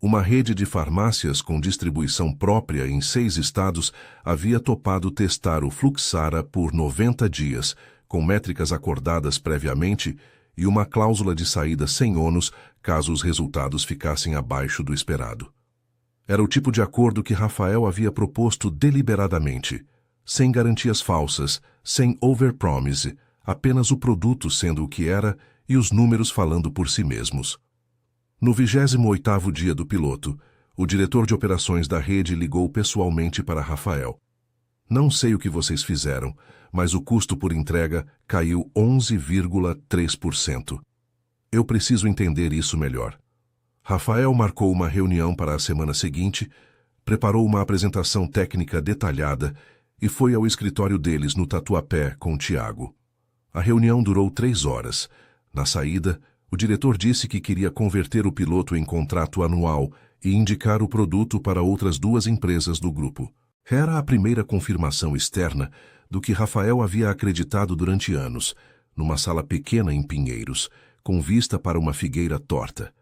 Uma rede de farmácias com distribuição própria em 6 estados havia topado testar o Fluxara por 90 dias, com métricas acordadas previamente e uma cláusula de saída sem ônus caso os resultados ficassem abaixo do esperado. Era o tipo de acordo que Rafael havia proposto deliberadamente, sem garantias falsas, sem overpromise, apenas o produto sendo o que era e os números falando por si mesmos. No 28º dia do piloto, o diretor de operações da rede ligou pessoalmente para Rafael. Não sei o que vocês fizeram, mas o custo por entrega caiu 11,3%. Eu preciso entender isso melhor. Rafael marcou uma reunião para a semana seguinte, preparou uma apresentação técnica detalhada e foi ao escritório deles no Tatuapé com Tiago. A reunião durou 3 horas. Na saída, o diretor disse que queria converter o piloto em contrato anual e indicar o produto para outras 2 empresas do grupo. Era a primeira confirmação externa do que Rafael havia acreditado durante anos, numa sala pequena em Pinheiros, com vista para uma figueira torta.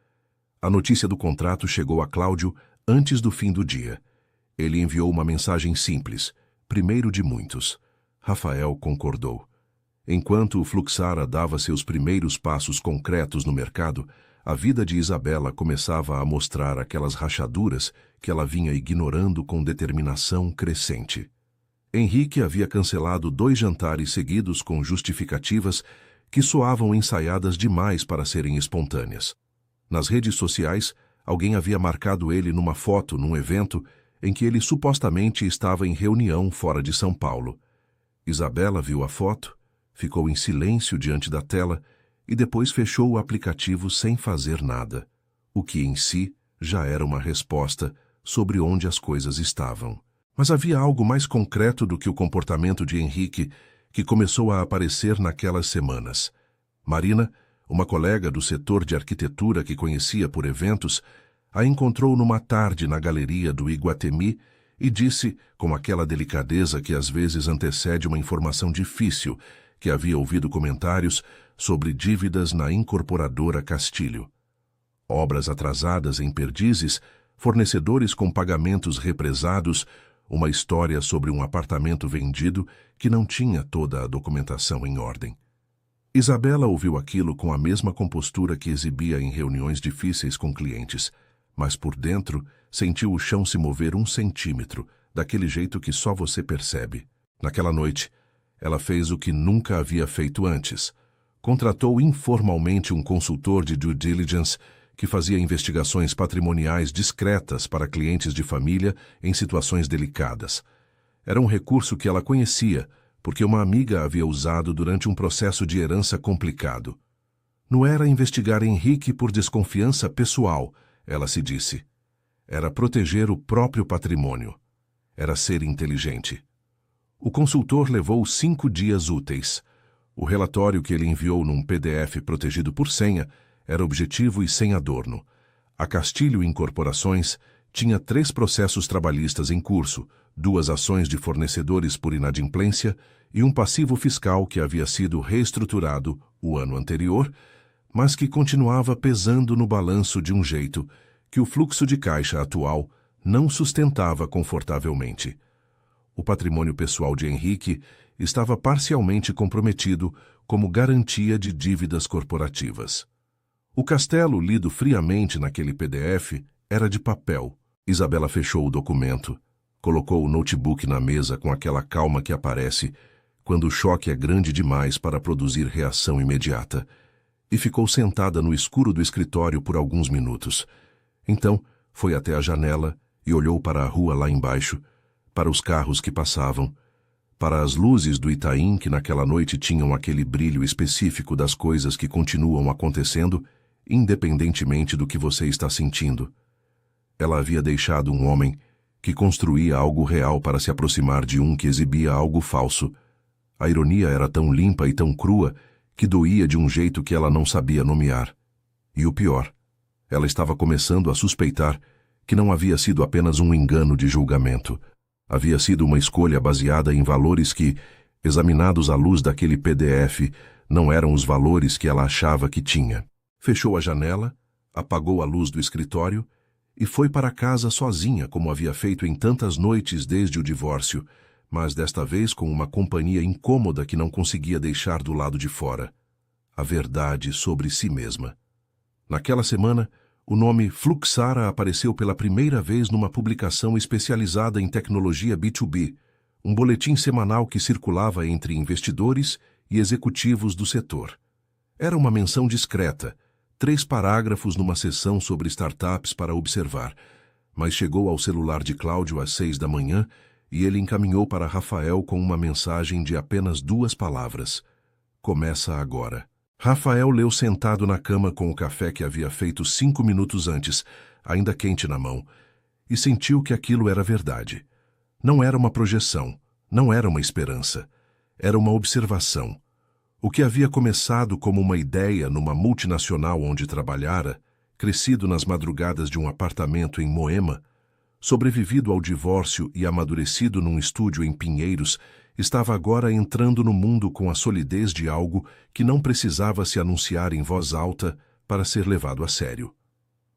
A notícia do contrato chegou a Cláudio antes do fim do dia. Ele enviou uma mensagem simples, primeiro de muitos. Rafael concordou. Enquanto o Fluxara dava seus primeiros passos concretos no mercado, A vida de Isabela começava a mostrar aquelas rachaduras que ela vinha ignorando com determinação crescente. Henrique havia cancelado 2 jantares seguidos com justificativas que soavam ensaiadas demais para serem espontâneas. Nas redes sociais, alguém havia marcado ele numa foto num evento em que ele supostamente estava em reunião fora de São Paulo. Isabela viu a foto, ficou em silêncio diante da tela e depois fechou o aplicativo sem fazer nada, o que em si já era uma resposta sobre onde as coisas estavam. Mas havia algo mais concreto do que o comportamento de Henrique que começou a aparecer naquelas semanas. Marina, uma colega do setor de arquitetura que conhecia por eventos, a encontrou numa tarde na galeria do Iguatemi e disse, com aquela delicadeza que às vezes antecede uma informação difícil, que havia ouvido comentários sobre dívidas na incorporadora Castilho. Obras atrasadas em perdizes, fornecedores com pagamentos represados, uma história sobre um apartamento vendido que não tinha toda a documentação em ordem. Isabela ouviu aquilo com a mesma compostura que exibia em reuniões difíceis com clientes, mas por dentro sentiu o chão se mover 1 centímetro, daquele jeito que só você percebe. Naquela noite, ela fez o que nunca havia feito antes. Contratou informalmente um consultor de due diligence que fazia investigações patrimoniais discretas para clientes de família em situações delicadas. Era um recurso que ela conhecia, porque uma amiga havia usado durante um processo de herança complicado. Não era investigar Henrique por desconfiança pessoal, ela se disse. Era proteger o próprio patrimônio. Era ser inteligente. O consultor levou 5 dias úteis. O relatório que ele enviou num PDF protegido por senha era objetivo e sem adorno. A Castilho Incorporações tinha 3 processos trabalhistas em curso, 2 ações de fornecedores por inadimplência e um passivo fiscal que havia sido reestruturado o ano anterior, mas que continuava pesando no balanço de um jeito que o fluxo de caixa atual não sustentava confortavelmente. O patrimônio pessoal de Henrique estava parcialmente comprometido como garantia de dívidas corporativas. O castelo, lido friamente naquele PDF, era de papel. Isabela fechou o documento, colocou o notebook na mesa com aquela calma que aparece quando o choque é grande demais para produzir reação imediata, e ficou sentada no escuro do escritório por alguns minutos. Então, foi até a janela e olhou para a rua lá embaixo, para os carros que passavam, para as luzes do Itaim que naquela noite tinham aquele brilho específico das coisas que continuam acontecendo, independentemente do que você está sentindo. Ela havia deixado um homem que construía algo real para se aproximar de um que exibia algo falso. A ironia era tão limpa e tão crua que doía de um jeito que ela não sabia nomear. E o pior, ela estava começando a suspeitar que não havia sido apenas um engano de julgamento. Havia sido uma escolha baseada em valores que, examinados à luz daquele PDF, não eram os valores que ela achava que tinha. Fechou a janela, apagou a luz do escritório e foi para casa sozinha, como havia feito em tantas noites desde o divórcio, mas desta vez com uma companhia incômoda que não conseguia deixar do lado de fora. A verdade sobre si mesma. Naquela semana, o nome Fluxara apareceu pela primeira vez numa publicação especializada em tecnologia B2B, um boletim semanal que circulava entre investidores e executivos do setor. Era uma menção discreta, 3 parágrafos numa sessão sobre startups para observar, mas chegou ao celular de Cláudio às 6 da manhã e ele encaminhou para Rafael com uma mensagem de apenas 2 palavras. Começa agora. Rafael leu sentado na cama com o café que havia feito 5 minutos antes, ainda quente na mão, e sentiu que aquilo era verdade. Não era uma projeção, não era uma esperança, era uma observação. O que havia começado como uma ideia numa multinacional onde trabalhara, crescido nas madrugadas de um apartamento em Moema, sobrevivido ao divórcio e amadurecido num estúdio em Pinheiros, estava agora entrando no mundo com a solidez de algo que não precisava se anunciar em voz alta para ser levado a sério.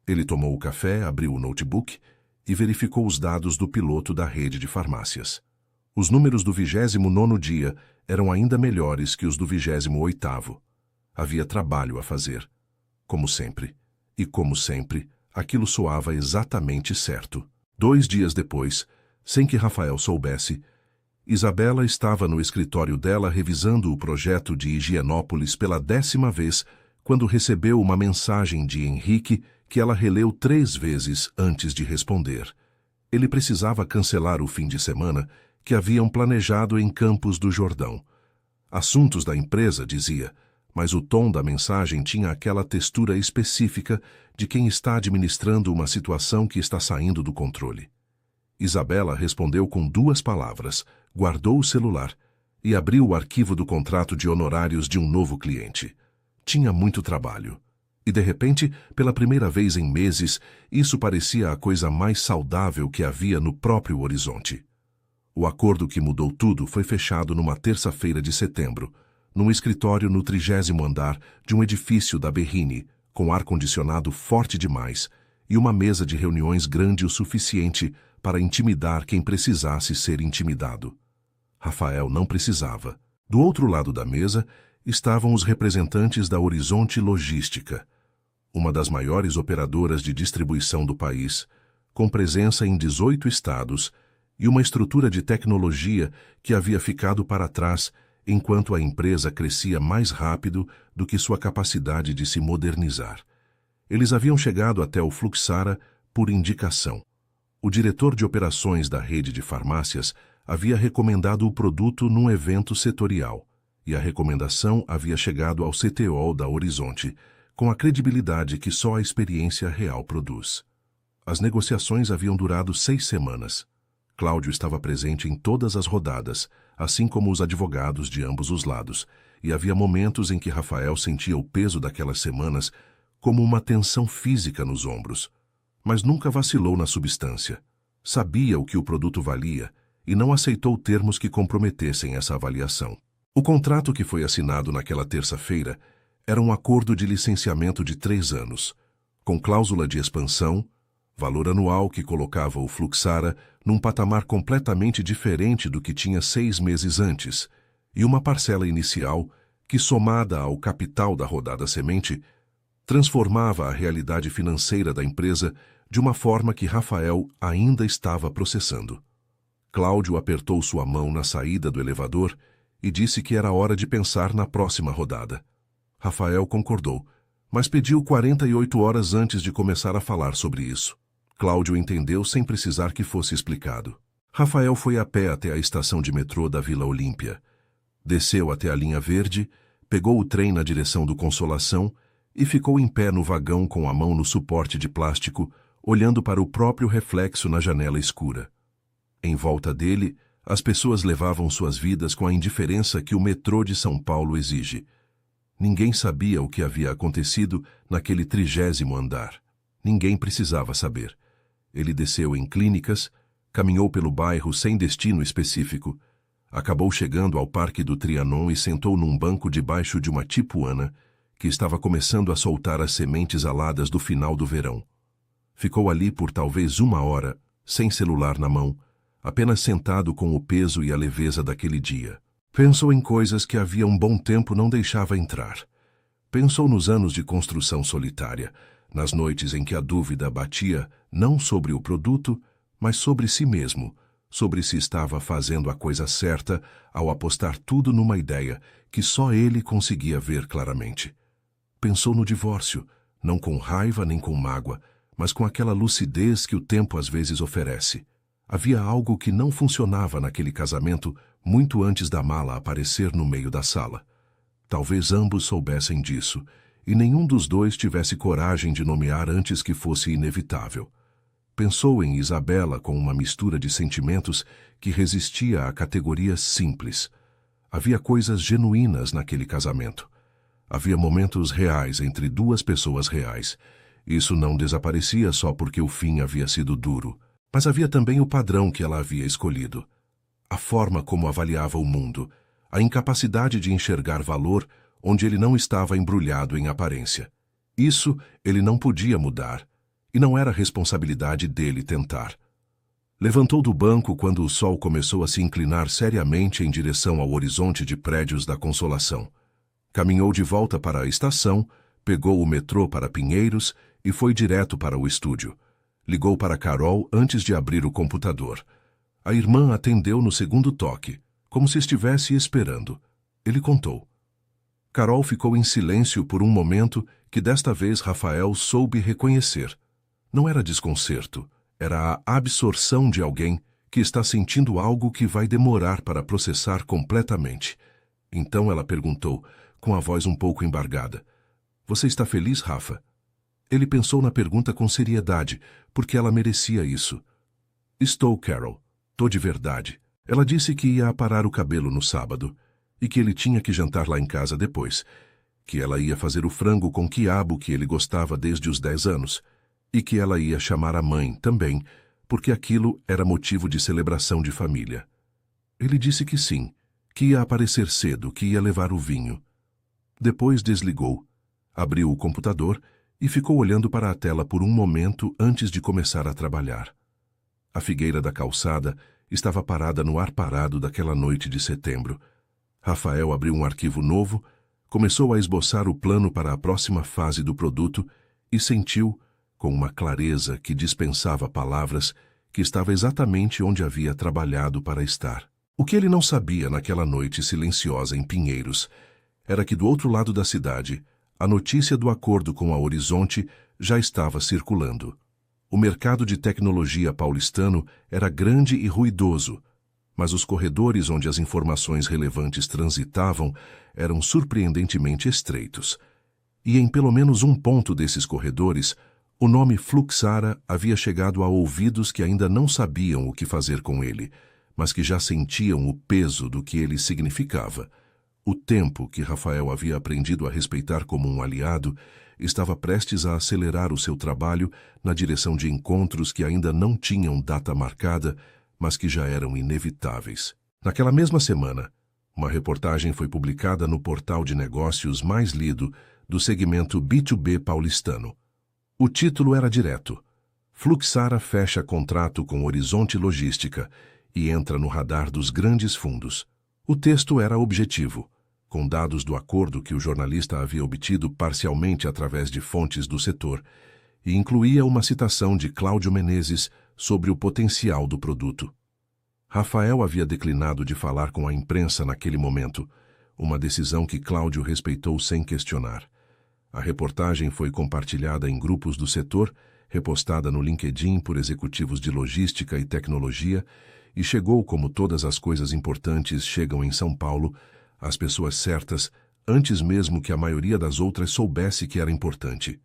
Ele tomou o café, abriu o notebook e verificou os dados do piloto da rede de farmácias. Os números do 29º dia eram ainda melhores que os do 28º. Havia trabalho a fazer. Como sempre, E, como sempre, aquilo soava exatamente certo. 2 dias depois, sem que Rafael soubesse, Isabela estava no escritório dela revisando o projeto de Higienópolis pela 10ª vez, quando recebeu uma mensagem de Henrique que ela releu 3 vezes antes de responder. Ele precisava cancelar o fim de semana que haviam planejado em Campos do Jordão. Assuntos da empresa, dizia, mas o tom da mensagem tinha aquela textura específica de quem está administrando uma situação que está saindo do controle. Isabela respondeu com 2 palavras, guardou o celular e abriu o arquivo do contrato de honorários de um novo cliente. Tinha muito trabalho. E, de repente, pela primeira vez em meses, isso parecia a coisa mais saudável que havia no próprio horizonte. O acordo que mudou tudo foi fechado numa terça-feira de setembro, num escritório no 30º andar de um edifício da Berrini, com ar-condicionado forte demais e uma mesa de reuniões grande o suficiente para intimidar quem precisasse ser intimidado. Rafael não precisava. Do outro lado da mesa estavam os representantes da Horizonte Logística, uma das maiores operadoras de distribuição do país, com presença em 18 estados e uma estrutura de tecnologia que havia ficado para trás enquanto a empresa crescia mais rápido do que sua capacidade de se modernizar. Eles haviam chegado até o Fluxara por indicação. O diretor de operações da rede de farmácias havia recomendado o produto num evento setorial, e a recomendação havia chegado ao CTO da Horizonte, com a credibilidade que só a experiência real produz. As negociações haviam durado 6 semanas. Cláudio estava presente em todas as rodadas, assim como os advogados de ambos os lados, e havia momentos em que Rafael sentia o peso daquelas semanas como uma tensão física nos ombros. Mas nunca vacilou na substância. Sabia o que o produto valia e não aceitou termos que comprometessem essa avaliação. O contrato que foi assinado naquela terça-feira era um acordo de licenciamento de 3 anos, com cláusula de expansão, valor anual que colocava o Fluxara num patamar completamente diferente do que tinha 6 meses antes, e uma parcela inicial que, somada ao capital da rodada semente, transformava a realidade financeira da empresa de uma forma que Rafael ainda estava processando. Cláudio apertou sua mão na saída do elevador e disse que era hora de pensar na próxima rodada. Rafael concordou, mas pediu 48 horas antes de começar a falar sobre isso. Cláudio entendeu sem precisar que fosse explicado. Rafael foi a pé até a estação de metrô da Vila Olímpia. Desceu até a linha verde, pegou o trem na direção do Consolação e ficou em pé no vagão com a mão no suporte de plástico, olhando para o próprio reflexo na janela escura. Em volta dele, as pessoas levavam suas vidas com a indiferença que o metrô de São Paulo exige. Ninguém sabia o que havia acontecido naquele 30º andar. Ninguém precisava saber. Ele desceu em Clínicas, caminhou pelo bairro sem destino específico, acabou chegando ao Parque do Trianon e sentou num banco debaixo de uma tipuana que estava começando a soltar as sementes aladas do final do verão. Ficou ali por talvez 1 hora, sem celular na mão, apenas sentado com o peso e a leveza daquele dia. Pensou em coisas que havia um bom tempo não deixava entrar. Pensou nos anos de construção solitária, nas noites em que a dúvida batia não sobre o produto, mas sobre si mesmo, sobre se estava fazendo a coisa certa ao apostar tudo numa ideia que só ele conseguia ver claramente. Pensou no divórcio, não com raiva nem com mágoa, mas com aquela lucidez que o tempo às vezes oferece. Havia algo que não funcionava naquele casamento muito antes da mala aparecer no meio da sala. Talvez ambos soubessem disso, e nenhum dos dois tivesse coragem de nomear antes que fosse inevitável. Pensou em Isabela com uma mistura de sentimentos que resistia à categoria simples. Havia coisas genuínas naquele casamento. Havia momentos reais entre 2 pessoas reais. Isso não desaparecia só porque o fim havia sido duro. Mas havia também o padrão que ela havia escolhido. A forma como avaliava o mundo, a incapacidade de enxergar valor onde ele não estava embrulhado em aparência. Isso ele não podia mudar, e não era responsabilidade dele tentar. Levantou do banco quando o sol começou a se inclinar seriamente em direção ao horizonte de prédios da Consolação. Caminhou de volta para a estação, Pegou o metrô para Pinheiros e foi direto para o estúdio. Ligou para Carol antes de abrir o computador. A irmã atendeu no segundo toque, como se estivesse esperando. Ele contou. Carol ficou em silêncio por um momento que desta vez Rafael soube reconhecer. Não era desconcerto, era a absorção de alguém que está sentindo algo que vai demorar para processar completamente. Então ela perguntou, com a voz um pouco embargada. Você está feliz, Rafa? Ele pensou na pergunta com seriedade, porque ela merecia isso. Estou, Carol. Tô de verdade. Ela disse que ia aparar o cabelo no sábado e que ele tinha que jantar lá em casa depois, que ela ia fazer o frango com quiabo que ele gostava desde os 10 anos e que ela ia chamar a mãe também, porque aquilo era motivo de celebração de família. Ele disse que sim, que ia aparecer cedo, que ia levar o vinho. Depois desligou, abriu o computador e ficou olhando para a tela por um momento antes de começar a trabalhar. A figueira da calçada estava parada no ar parado daquela noite de setembro. Rafael abriu um arquivo novo, começou a esboçar o plano para a próxima fase do produto e sentiu, com uma clareza que dispensava palavras, que estava exatamente onde havia trabalhado para estar. O que ele não sabia naquela noite silenciosa em Pinheiros era que do outro lado da cidade, a notícia do acordo com a Horizonte já estava circulando. O mercado de tecnologia paulistano era grande e ruidoso, mas os corredores onde as informações relevantes transitavam eram surpreendentemente estreitos. E em pelo menos um ponto desses corredores, o nome Fluxara havia chegado a ouvidos que ainda não sabiam o que fazer com ele, mas que já sentiam o peso do que ele significava. O tempo que Rafael havia aprendido a respeitar como um aliado estava prestes a acelerar o seu trabalho na direção de encontros que ainda não tinham data marcada, mas que já eram inevitáveis. Naquela mesma semana, uma reportagem foi publicada no portal de negócios mais lido do segmento B2B paulistano. O título era direto: Fluxara fecha contrato com Horizonte Logística e entra no radar dos grandes fundos. O texto era objetivo, com dados do acordo que o jornalista havia obtido parcialmente através de fontes do setor, e incluía uma citação de Cláudio Menezes sobre o potencial do produto. Rafael havia declinado de falar com a imprensa naquele momento, uma decisão que Cláudio respeitou sem questionar. A reportagem foi compartilhada em grupos do setor, repostada no LinkedIn por executivos de logística e tecnologia, e chegou, como todas as coisas importantes chegam em São Paulo, às pessoas certas, antes mesmo que a maioria das outras soubesse que era importante.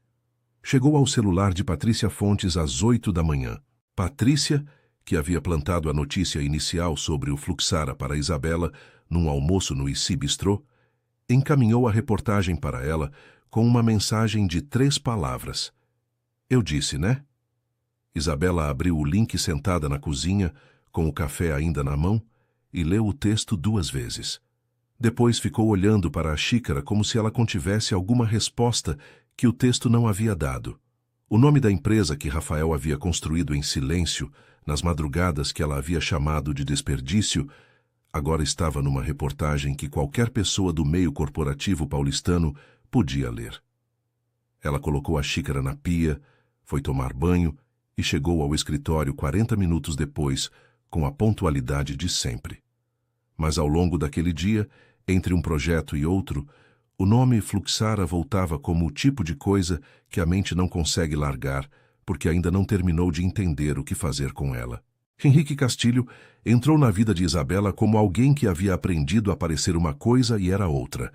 Chegou ao celular de Patrícia Fontes às 8 da manhã. Patrícia, que havia plantado a notícia inicial sobre o Fluxara para Isabela num almoço no IC Bistrô, encaminhou a reportagem para ela com uma mensagem de 3 palavras. Eu disse, né? Isabela abriu o link sentada na cozinha, com o café ainda na mão, e leu o texto 2 vezes. Depois ficou olhando para a xícara como se ela contivesse alguma resposta que o texto não havia dado. O nome da empresa que Rafael havia construído em silêncio, nas madrugadas que ela havia chamado de desperdício, agora estava numa reportagem que qualquer pessoa do meio corporativo paulistano podia ler. Ela colocou a xícara na pia, foi tomar banho e chegou ao escritório 40 minutos depois, com a pontualidade de sempre. Mas ao longo daquele dia, entre um projeto e outro, o nome Fluxara voltava como o tipo de coisa que a mente não consegue largar, porque ainda não terminou de entender o que fazer com ela. Henrique Castilho entrou na vida de Isabela como alguém que havia aprendido a parecer uma coisa e era outra,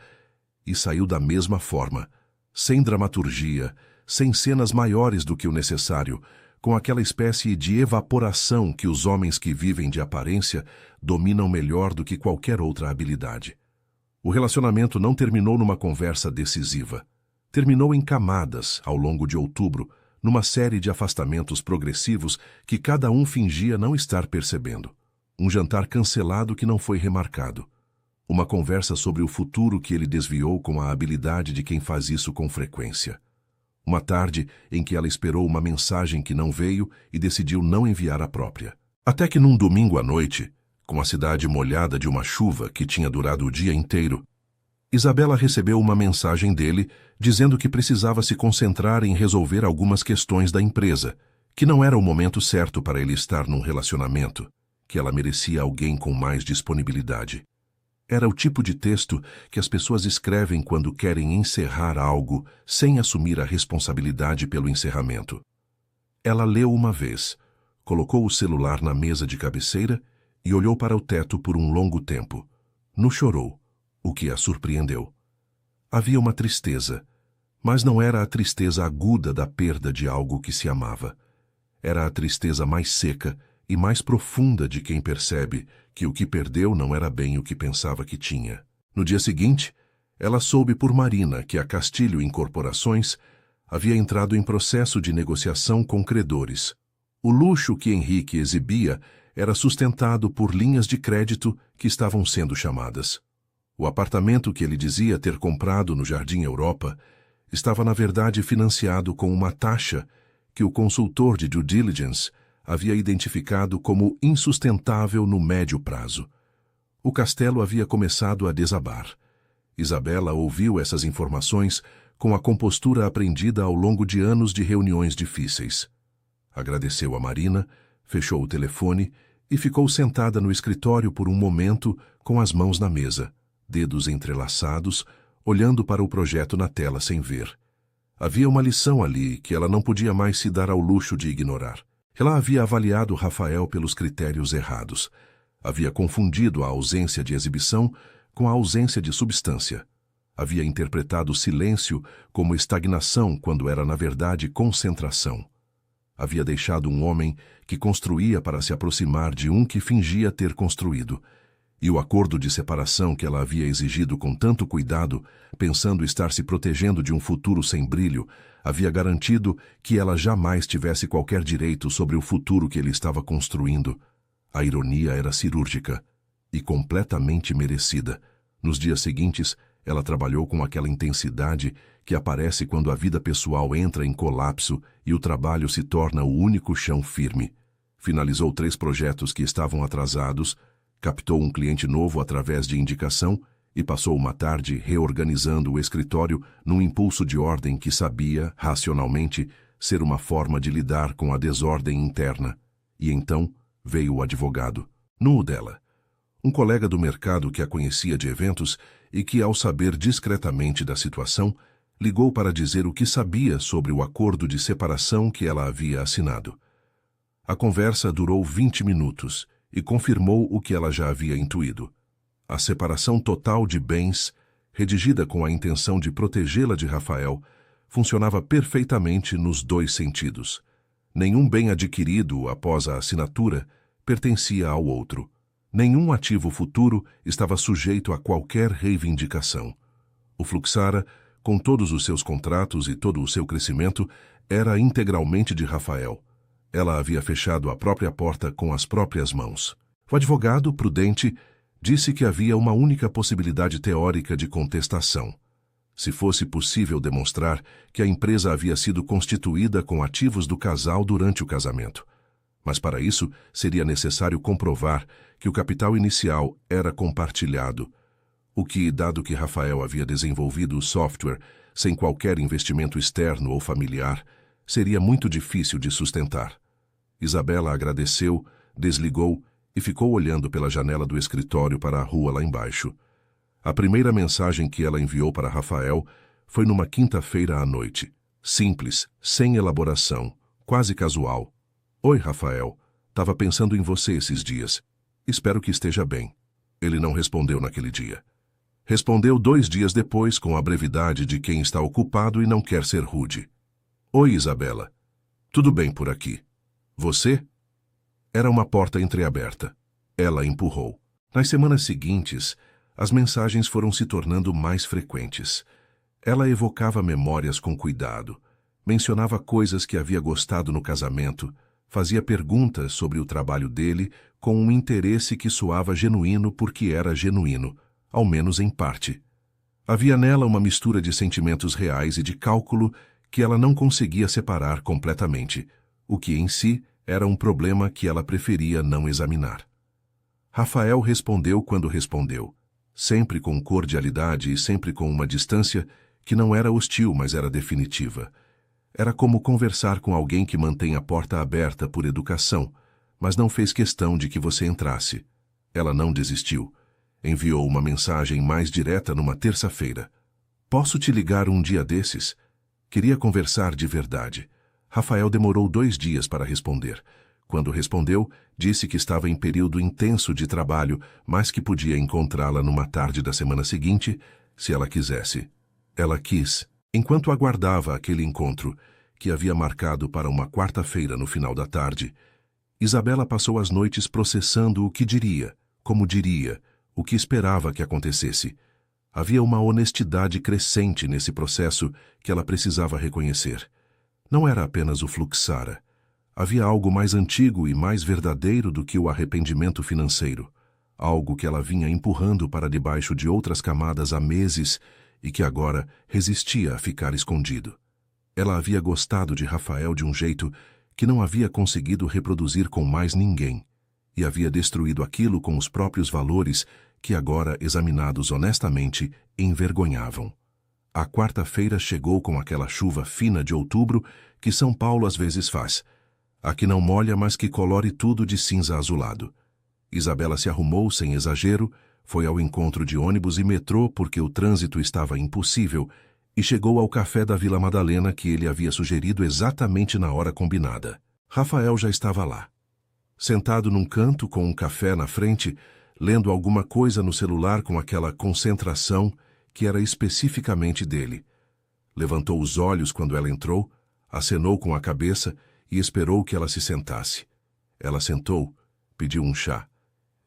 e saiu da mesma forma, sem dramaturgia, sem cenas maiores do que o necessário, com aquela espécie de evaporação que os homens que vivem de aparência dominam melhor do que qualquer outra habilidade. O relacionamento não terminou numa conversa decisiva. Terminou em camadas, ao longo de outubro, numa série de afastamentos progressivos que cada um fingia não estar percebendo. Um jantar cancelado que não foi remarcado. Uma conversa sobre o futuro que ele desviou com a habilidade de quem faz isso com frequência. Uma tarde em que ela esperou uma mensagem que não veio e decidiu não enviar a própria. Até que num domingo à noite, com a cidade molhada de uma chuva que tinha durado o dia inteiro, Isabela recebeu uma mensagem dele dizendo que precisava se concentrar em resolver algumas questões da empresa, que não era o momento certo para ele estar num relacionamento, que ela merecia alguém com mais disponibilidade. Era o tipo de texto que as pessoas escrevem quando querem encerrar algo sem assumir a responsabilidade pelo encerramento. Ela leu uma vez, colocou o celular na mesa de cabeceira e olhou para o teto por um longo tempo. Não chorou, o que a surpreendeu. Havia uma tristeza, mas não era a tristeza aguda da perda de algo que se amava. Era a tristeza mais seca e mais profunda de quem percebe que o que perdeu não era bem o que pensava que tinha. No dia seguinte, ela soube por Marina que a Castilho Incorporações havia entrado em processo de negociação com credores. O luxo que Henrique exibia era sustentado por linhas de crédito que estavam sendo chamadas. O apartamento que ele dizia ter comprado no Jardim Europa estava na verdade financiado com uma taxa que o consultor de due diligence havia identificado como insustentável no médio prazo. O castelo havia começado a desabar. Isabela ouviu essas informações com a compostura aprendida ao longo de anos de reuniões difíceis. Agradeceu a Marina, fechou o telefone e ficou sentada no escritório por um momento com as mãos na mesa, dedos entrelaçados, olhando para o projeto na tela sem ver. Havia uma lição ali que ela não podia mais se dar ao luxo de ignorar. Ela havia avaliado Rafael pelos critérios errados. Havia confundido a ausência de exibição com a ausência de substância. Havia interpretado o silêncio como estagnação quando era, na verdade, concentração. Havia deixado um homem que construía para se aproximar de um que fingia ter construído. E o acordo de separação que ela havia exigido com tanto cuidado, pensando estar se protegendo de um futuro sem brilho, havia garantido que ela jamais tivesse qualquer direito sobre o futuro que ele estava construindo. A ironia era cirúrgica e completamente merecida. Nos dias seguintes, ela trabalhou com aquela intensidade que aparece quando a vida pessoal entra em colapso e o trabalho se torna o único chão firme. Finalizou 3 projetos que estavam atrasados, captou um cliente novo através de indicação e passou uma tarde reorganizando o escritório num impulso de ordem que sabia, racionalmente, ser uma forma de lidar com a desordem interna. E então veio o advogado, não o dela. Um colega do mercado que a conhecia de eventos e que, ao saber discretamente da situação, ligou para dizer o que sabia sobre o acordo de separação que ela havia assinado. A conversa durou 20 minutos e confirmou o que ela já havia intuído. A separação total de bens, redigida com a intenção de protegê-la de Rafael, funcionava perfeitamente nos 2 sentidos. Nenhum bem adquirido após a assinatura pertencia ao outro. Nenhum ativo futuro estava sujeito a qualquer reivindicação. O Fluxara, com todos os seus contratos e todo o seu crescimento, era integralmente de Rafael. Ela havia fechado a própria porta com as próprias mãos. O advogado, prudente, disse que havia uma única possibilidade teórica de contestação. Se fosse possível demonstrar que a empresa havia sido constituída com ativos do casal durante o casamento. Mas para isso seria necessário comprovar que o capital inicial era compartilhado, o que, dado que Rafael havia desenvolvido o software sem qualquer investimento externo ou familiar, seria muito difícil de sustentar. Isabela agradeceu, desligou e ficou olhando pela janela do escritório para a rua lá embaixo. A primeira mensagem que ela enviou para Rafael foi numa quinta-feira à noite. Simples, sem elaboração, quase casual. Oi, Rafael. Tava pensando em você esses dias. Espero que esteja bem. Ele não respondeu naquele dia. Respondeu 2 dias depois com a brevidade de quem está ocupado e não quer ser rude. Oi, Isabela. Tudo bem por aqui. Você? Era uma porta entreaberta. Ela empurrou. Nas semanas seguintes, as mensagens foram se tornando mais frequentes. Ela evocava memórias com cuidado, mencionava coisas que havia gostado no casamento, fazia perguntas sobre o trabalho dele com um interesse que soava genuíno porque era genuíno, ao menos em parte. Havia nela uma mistura de sentimentos reais e de cálculo que ela não conseguia separar completamente, o que em si era um problema que ela preferia não examinar. Rafael respondeu quando respondeu. sempre com cordialidade e sempre com uma distância que não era hostil, mas era definitiva. Era como conversar com alguém que mantém a porta aberta por educação, mas não fez questão de que você entrasse. Ela não desistiu. Enviou uma mensagem mais direta numa terça-feira. Posso te ligar um dia desses? Queria conversar de verdade. Rafael demorou 2 dias para responder. Quando respondeu, disse que estava em período intenso de trabalho, mas que podia encontrá-la numa tarde da semana seguinte, se ela quisesse. Ela quis. Enquanto aguardava aquele encontro, que havia marcado para uma quarta-feira no final da tarde, Isabela passou as noites processando o que diria, como diria, o que esperava que acontecesse. Havia uma honestidade crescente nesse processo que ela precisava reconhecer. Não era apenas o Fluxara. Havia algo mais antigo e mais verdadeiro do que o arrependimento financeiro. Algo que ela vinha empurrando para debaixo de outras camadas há meses e que agora resistia a ficar escondido. Ela havia gostado de Rafael de um jeito que não havia conseguido reproduzir com mais ninguém, e havia destruído aquilo com os próprios valores que agora, examinados honestamente, envergonhavam. A quarta-feira chegou com aquela chuva fina de outubro que São Paulo às vezes faz. A que não molha, mas que colore tudo de cinza azulado. Isabela se arrumou sem exagero, foi ao encontro de ônibus e metrô porque o trânsito estava impossível e chegou ao café da Vila Madalena que ele havia sugerido exatamente na hora combinada. Rafael já estava lá. Sentado num canto com um café na frente, lendo alguma coisa no celular com aquela concentração que era especificamente dele. Levantou os olhos quando ela entrou, acenou com a cabeça e esperou que ela se sentasse. Ela sentou, pediu um chá.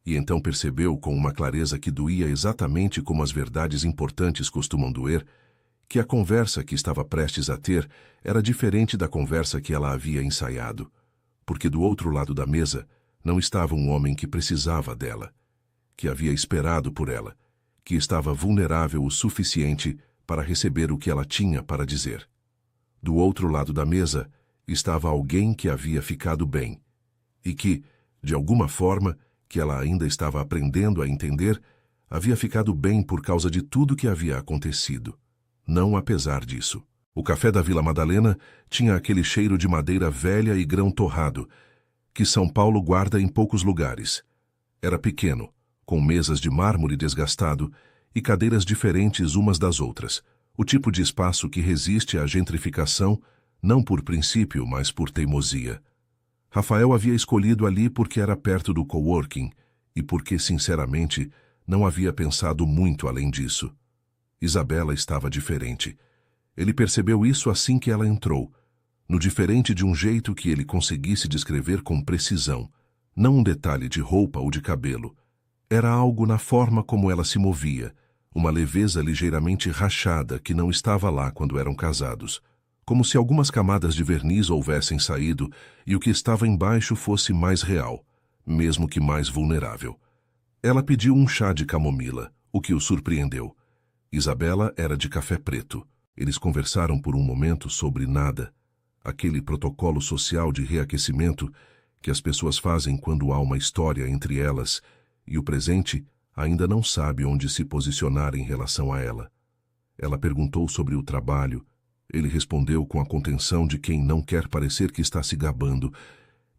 E então percebeu com uma clareza que doía exatamente como as verdades importantes costumam doer, que a conversa que estava prestes a ter era diferente da conversa que ela havia ensaiado, porque do outro lado da mesa não estava um homem que precisava dela, que havia esperado por ela, que estava vulnerável o suficiente para receber o que ela tinha para dizer. Do outro lado da mesa estava alguém que havia ficado bem, e que, de alguma forma, que ela ainda estava aprendendo a entender, havia ficado bem por causa de tudo que havia acontecido. Não apesar disso. O café da Vila Madalena tinha aquele cheiro de madeira velha e grão torrado, que São Paulo guarda em poucos lugares. Era pequeno, com mesas de mármore desgastado e cadeiras diferentes umas das outras, o tipo de espaço que resiste à gentrificação, não por princípio, mas por teimosia. Rafael havia escolhido ali porque era perto do coworking e porque, sinceramente, não havia pensado muito além disso. Isabela estava diferente. Ele percebeu isso assim que ela entrou, no diferente de um jeito que ele conseguisse descrever com precisão, não um detalhe de roupa ou de cabelo. Era algo na forma como ela se movia, uma leveza ligeiramente rachada que não estava lá quando eram casados, como se algumas camadas de verniz houvessem saído e o que estava embaixo fosse mais real, mesmo que mais vulnerável. Ela pediu um chá de camomila, o que o surpreendeu. Isabela era de café preto. Eles conversaram por um momento sobre nada, aquele protocolo social de reaquecimento que as pessoas fazem quando há uma história entre elas e o presente ainda não sabe onde se posicionar em relação a ela. Ela perguntou sobre o trabalho. Ele respondeu com a contenção de quem não quer parecer que está se gabando,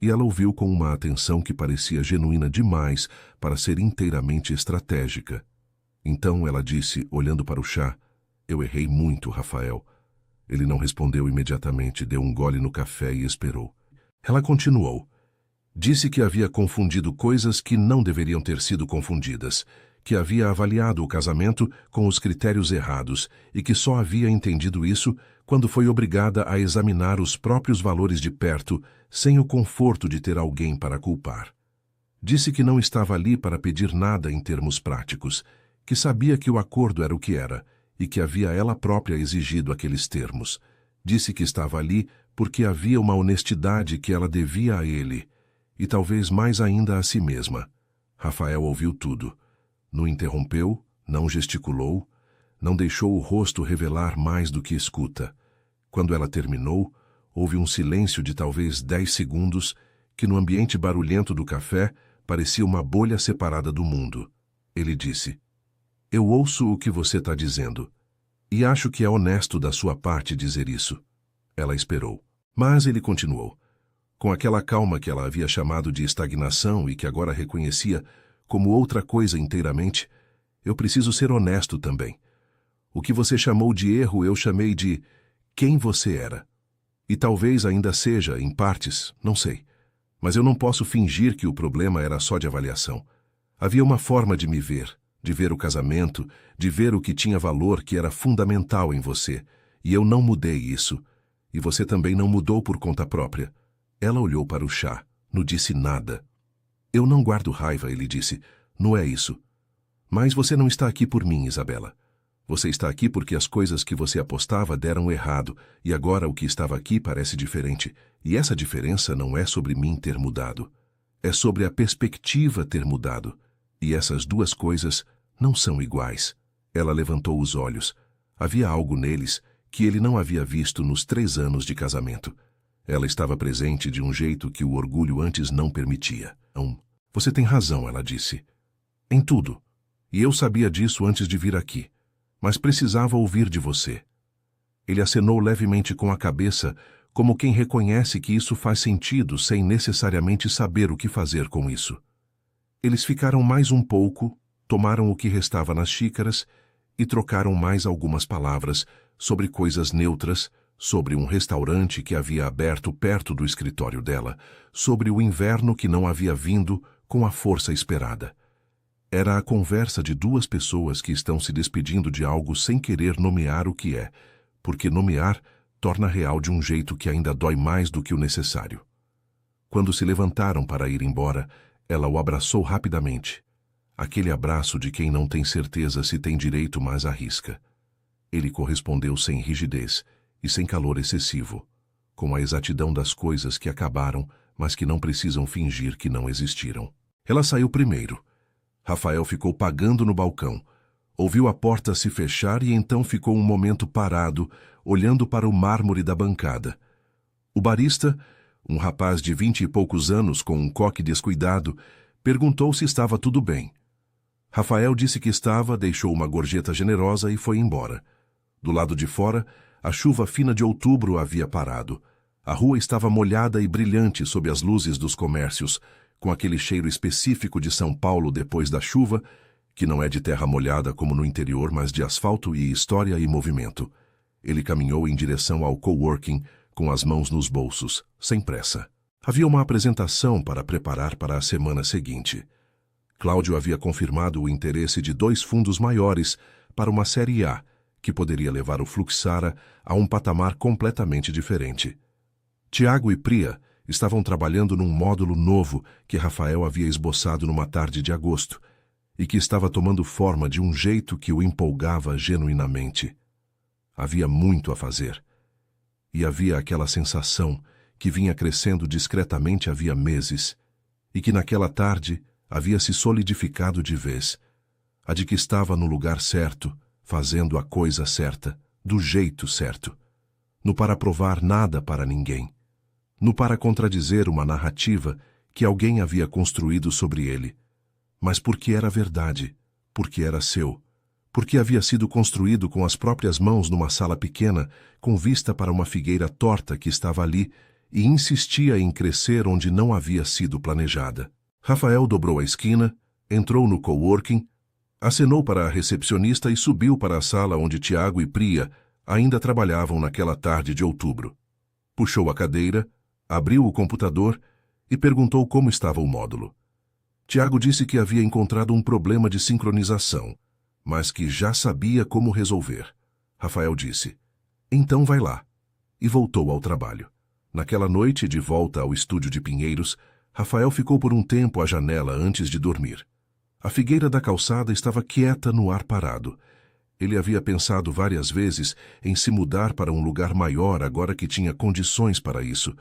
e ela ouviu com uma atenção que parecia genuína demais para ser inteiramente estratégica. Então ela disse, olhando para o chá, "Eu errei muito, Rafael." Ele não respondeu imediatamente, deu um gole no café e esperou. Ela continuou. Disse que havia confundido coisas que não deveriam ter sido confundidas, que havia avaliado o casamento com os critérios errados e que só havia entendido isso quando foi obrigada a examinar os próprios valores de perto, sem o conforto de ter alguém para culpar. Disse que não estava ali para pedir nada em termos práticos, que sabia que o acordo era o que era e que havia ela própria exigido aqueles termos. Disse que estava ali porque havia uma honestidade que ela devia a ele, e talvez mais ainda a si mesma. Rafael ouviu tudo. Não interrompeu, não gesticulou, não deixou o rosto revelar mais do que escuta. Quando ela terminou, houve um silêncio de talvez 10 segundos que no ambiente barulhento do café parecia uma bolha separada do mundo. Ele disse, Eu ouço o que você está dizendo. E acho que é honesto da sua parte dizer isso. Ela esperou. Mas ele continuou, com aquela calma que ela havia chamado de estagnação e que agora reconhecia como outra coisa inteiramente. Eu preciso ser honesto também. O que você chamou de erro eu chamei de quem você era. E talvez ainda seja, em partes, não sei. Mas eu não posso fingir que o problema era só de avaliação. Havia uma forma de me ver, de ver o casamento, de ver o que tinha valor, que era fundamental em você. E eu não mudei isso. E você também não mudou por conta própria. Ela olhou para o chá, não disse nada. Eu não guardo raiva, ele disse. Não é isso. Mas você não está aqui por mim, Isabela. Você está aqui porque as coisas que você apostava deram errado, e agora o que estava aqui parece diferente. E essa diferença não é sobre mim ter mudado. É sobre a perspectiva ter mudado. E essas duas coisas não são iguais. Ela levantou os olhos. Havia algo neles que ele não havia visto nos 3 anos de casamento. Ela estava presente de um jeito que o orgulho antes não permitia. Você tem razão, ela disse. Em tudo. E eu sabia disso antes de vir aqui. Mas precisava ouvir de você. Ele acenou levemente com a cabeça, como quem reconhece que isso faz sentido sem necessariamente saber o que fazer com isso. Eles ficaram mais um pouco, tomaram o que restava nas xícaras e trocaram mais algumas palavras sobre coisas neutras, sobre um restaurante que havia aberto perto do escritório dela, sobre o inverno que não havia vindo com a força esperada. Era a conversa de 2 pessoas que estão se despedindo de algo sem querer nomear o que é, porque nomear torna real de um jeito que ainda dói mais do que o necessário. Quando se levantaram para ir embora, ela o abraçou rapidamente. Aquele abraço de quem não tem certeza se tem direito, mas arrisca. Ele correspondeu sem rigidez e sem calor excessivo, com a exatidão das coisas que acabaram, mas que não precisam fingir que não existiram. Ela saiu primeiro. Rafael ficou pagando no balcão. Ouviu a porta se fechar e então ficou um momento parado, olhando para o mármore da bancada. O barista, um rapaz de 20 e poucos anos com um coque descuidado, perguntou se estava tudo bem. Rafael disse que estava, deixou uma gorjeta generosa e foi embora. Do lado de fora, a chuva fina de outubro havia parado. A rua estava molhada e brilhante sob as luzes dos comércios, com aquele cheiro específico de São Paulo depois da chuva, que não é de terra molhada como no interior, mas de asfalto e história e movimento. Ele caminhou em direção ao coworking, com as mãos nos bolsos, sem pressa. Havia uma apresentação para preparar para a semana seguinte. Cláudio havia confirmado o interesse de 2 fundos maiores para uma série A, que poderia levar o Fluxara a um patamar completamente diferente. Tiago e Priya estavam trabalhando num módulo novo que Rafael havia esboçado numa tarde de agosto e que estava tomando forma de um jeito que o empolgava genuinamente. Havia muito a fazer. E havia aquela sensação que vinha crescendo discretamente havia meses e que naquela tarde havia se solidificado de vez, a de que estava no lugar certo, fazendo a coisa certa, do jeito certo, no para provar nada para ninguém, no para contradizer uma narrativa que alguém havia construído sobre ele, mas porque era verdade, porque era seu, porque havia sido construído com as próprias mãos numa sala pequena, com vista para uma figueira torta que estava ali e insistia em crescer onde não havia sido planejada. Rafael dobrou a esquina, entrou no coworking, acenou para a recepcionista e subiu para a sala onde Tiago e Priya ainda trabalhavam naquela tarde de outubro. Puxou a cadeira, abriu o computador e perguntou como estava o módulo. Tiago disse que havia encontrado um problema de sincronização, mas que já sabia como resolver. Rafael disse, então vai lá, e voltou ao trabalho. Naquela noite, de volta ao estúdio de Pinheiros, Rafael ficou por um tempo à janela antes de dormir. A figueira da calçada estava quieta no ar parado. Ele havia pensado várias vezes em se mudar para um lugar maior agora que tinha condições para isso,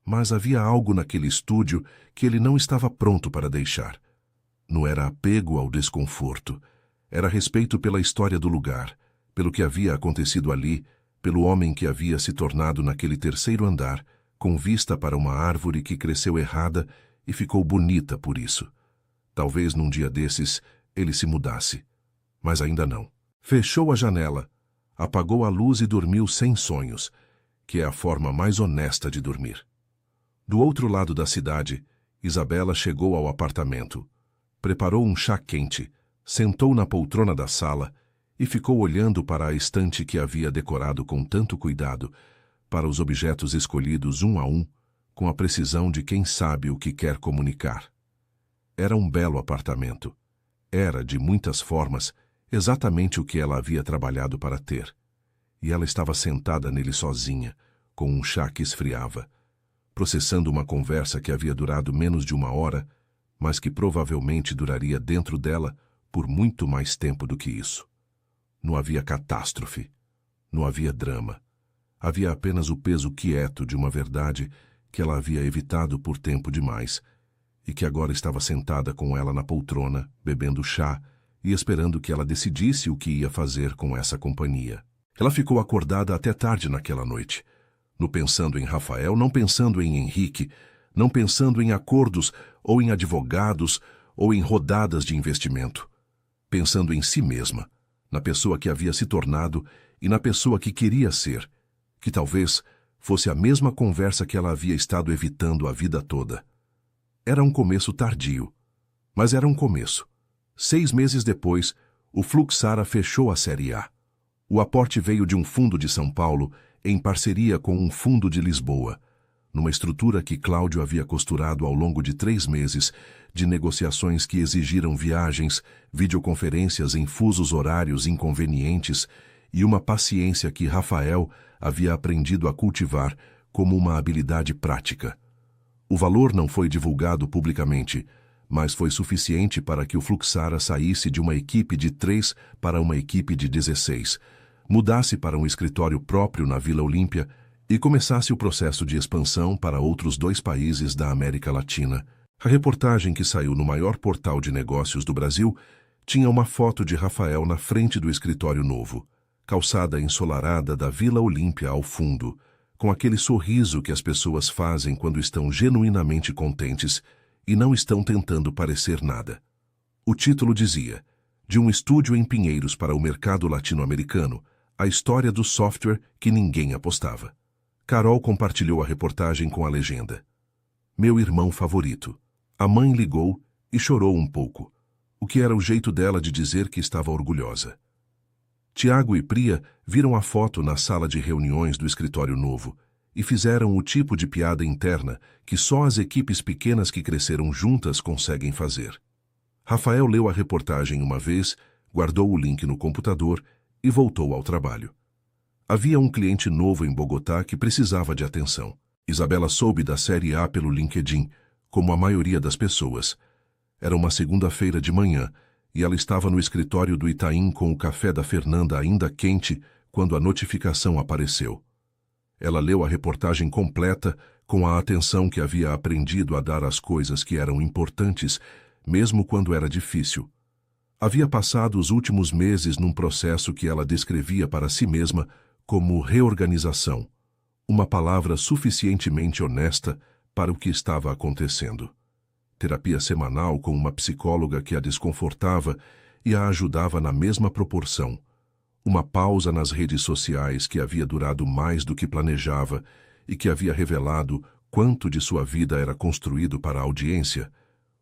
mas havia algo naquele estúdio que ele não estava pronto para deixar. Não era apego ao desconforto. Era respeito pela história do lugar, pelo que havia acontecido ali, pelo homem que havia se tornado naquele 3º andar, com vista para uma árvore que cresceu errada e ficou bonita por isso. Talvez num dia desses ele se mudasse. Mas ainda não. Fechou a janela, apagou a luz e dormiu sem sonhos, que é a forma mais honesta de dormir. Do outro lado da cidade, Isabela chegou ao apartamento, preparou um chá quente, sentou na poltrona da sala e ficou olhando para a estante que havia decorado com tanto cuidado, para os objetos escolhidos um a um, com a precisão de quem sabe o que quer comunicar. Era um belo apartamento. Era, de muitas formas, exatamente o que ela havia trabalhado para ter. E ela estava sentada nele sozinha, com um chá que esfriava, processando uma conversa que havia durado menos de 1 hora, mas que provavelmente duraria dentro dela por muito mais tempo do que isso. Não havia catástrofe, não havia drama. Havia apenas o peso quieto de uma verdade que ela havia evitado por tempo demais, e que agora estava sentada com ela na poltrona, bebendo chá e esperando que ela decidisse o que ia fazer com essa companhia. Ela ficou acordada até tarde naquela noite, não pensando em Rafael, não pensando em Henrique, não pensando em acordos ou em advogados ou em rodadas de investimento, pensando em si mesma, na pessoa que havia se tornado e na pessoa que queria ser, que talvez fosse a mesma conversa que ela havia estado evitando a vida toda. Era um começo tardio, mas era um começo. 6 meses depois, o Fluxara fechou a Série A. O aporte veio de um fundo de São Paulo em parceria com um fundo de Lisboa, numa estrutura que Cláudio havia costurado ao longo de 3 meses de negociações que exigiram viagens, videoconferências em fusos horários inconvenientes e uma paciência que Rafael havia aprendido a cultivar como uma habilidade prática. O valor não foi divulgado publicamente, mas foi suficiente para que o Fluxara saísse de uma equipe de 3 para uma equipe de 16, mudasse para um escritório próprio na Vila Olímpia e começasse o processo de expansão para outros 2 países da América Latina. A reportagem que saiu no maior portal de negócios do Brasil tinha uma foto de Rafael na frente do escritório novo, calçada ensolarada da Vila Olímpia ao fundo, com aquele sorriso que as pessoas fazem quando estão genuinamente contentes e não estão tentando parecer nada. O título dizia: De um estúdio em Pinheiros para o mercado latino-americano, a história do software que ninguém apostava. Carol compartilhou a reportagem com a legenda: Meu irmão favorito. A mãe ligou e chorou um pouco, o que era o jeito dela de dizer que estava orgulhosa. Tiago e Priya viram a foto na sala de reuniões do escritório novo e fizeram o tipo de piada interna que só as equipes pequenas que cresceram juntas conseguem fazer. Rafael leu a reportagem uma vez, guardou o link no computador e voltou ao trabalho. Havia um cliente novo em Bogotá que precisava de atenção. Isabela soube da Série A pelo LinkedIn, como a maioria das pessoas. Era uma segunda-feira de manhã e ela estava no escritório do Itaim com o café da Fernanda ainda quente quando a notificação apareceu. Ela leu a reportagem completa com a atenção que havia aprendido a dar às coisas que eram importantes, mesmo quando era difícil. Havia passado os últimos meses num processo que ela descrevia para si mesma como reorganização, uma palavra suficientemente honesta para o que estava acontecendo. Terapia semanal com uma psicóloga que a desconfortava e a ajudava na mesma proporção. Uma pausa nas redes sociais que havia durado mais do que planejava e que havia revelado quanto de sua vida era construído para a audiência.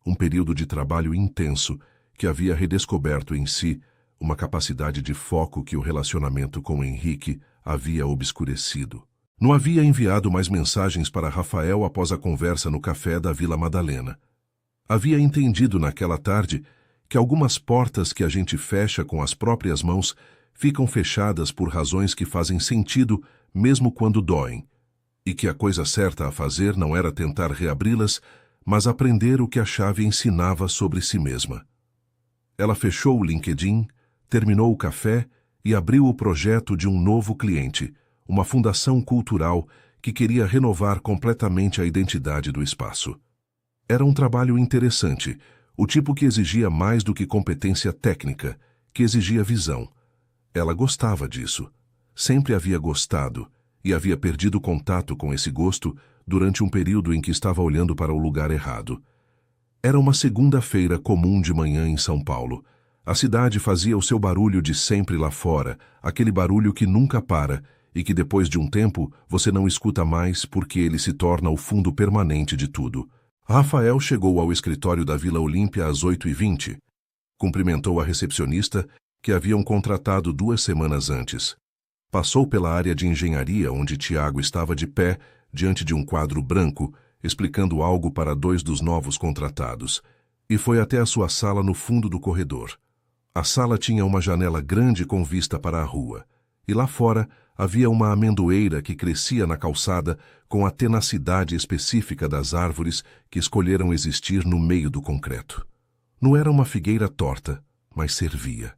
Um período de trabalho intenso que havia redescoberto em si uma capacidade de foco que o relacionamento com Henrique havia obscurecido. Não havia enviado mais mensagens para Rafael após a conversa no café da Vila Madalena. Havia entendido naquela tarde que algumas portas que a gente fecha com as próprias mãos ficam fechadas por razões que fazem sentido mesmo quando doem, e que a coisa certa a fazer não era tentar reabri-las, mas aprender o que a chave ensinava sobre si mesma. Ela fechou o LinkedIn, terminou o café e abriu o projeto de um novo cliente, uma fundação cultural que queria renovar completamente a identidade do espaço. Era um trabalho interessante, o tipo que exigia mais do que competência técnica, que exigia visão. Ela gostava disso. Sempre havia gostado, e havia perdido contato com esse gosto durante um período em que estava olhando para o lugar errado. Era uma segunda-feira comum de manhã em São Paulo. A cidade fazia o seu barulho de sempre lá fora, aquele barulho que nunca para e que depois de um tempo você não escuta mais porque ele se torna o fundo permanente de tudo. Rafael chegou ao escritório da Vila Olímpia às 8h20. Cumprimentou a recepcionista, que haviam contratado 2 semanas antes. Passou pela área de engenharia, onde Tiago estava de pé, diante de um quadro branco, explicando algo para 2 dos novos contratados, e foi até a sua sala no fundo do corredor. A sala tinha uma janela grande com vista para a rua, e lá fora havia uma amendoeira que crescia na calçada com a tenacidade específica das árvores que escolheram existir no meio do concreto. Não era uma figueira torta, mas servia.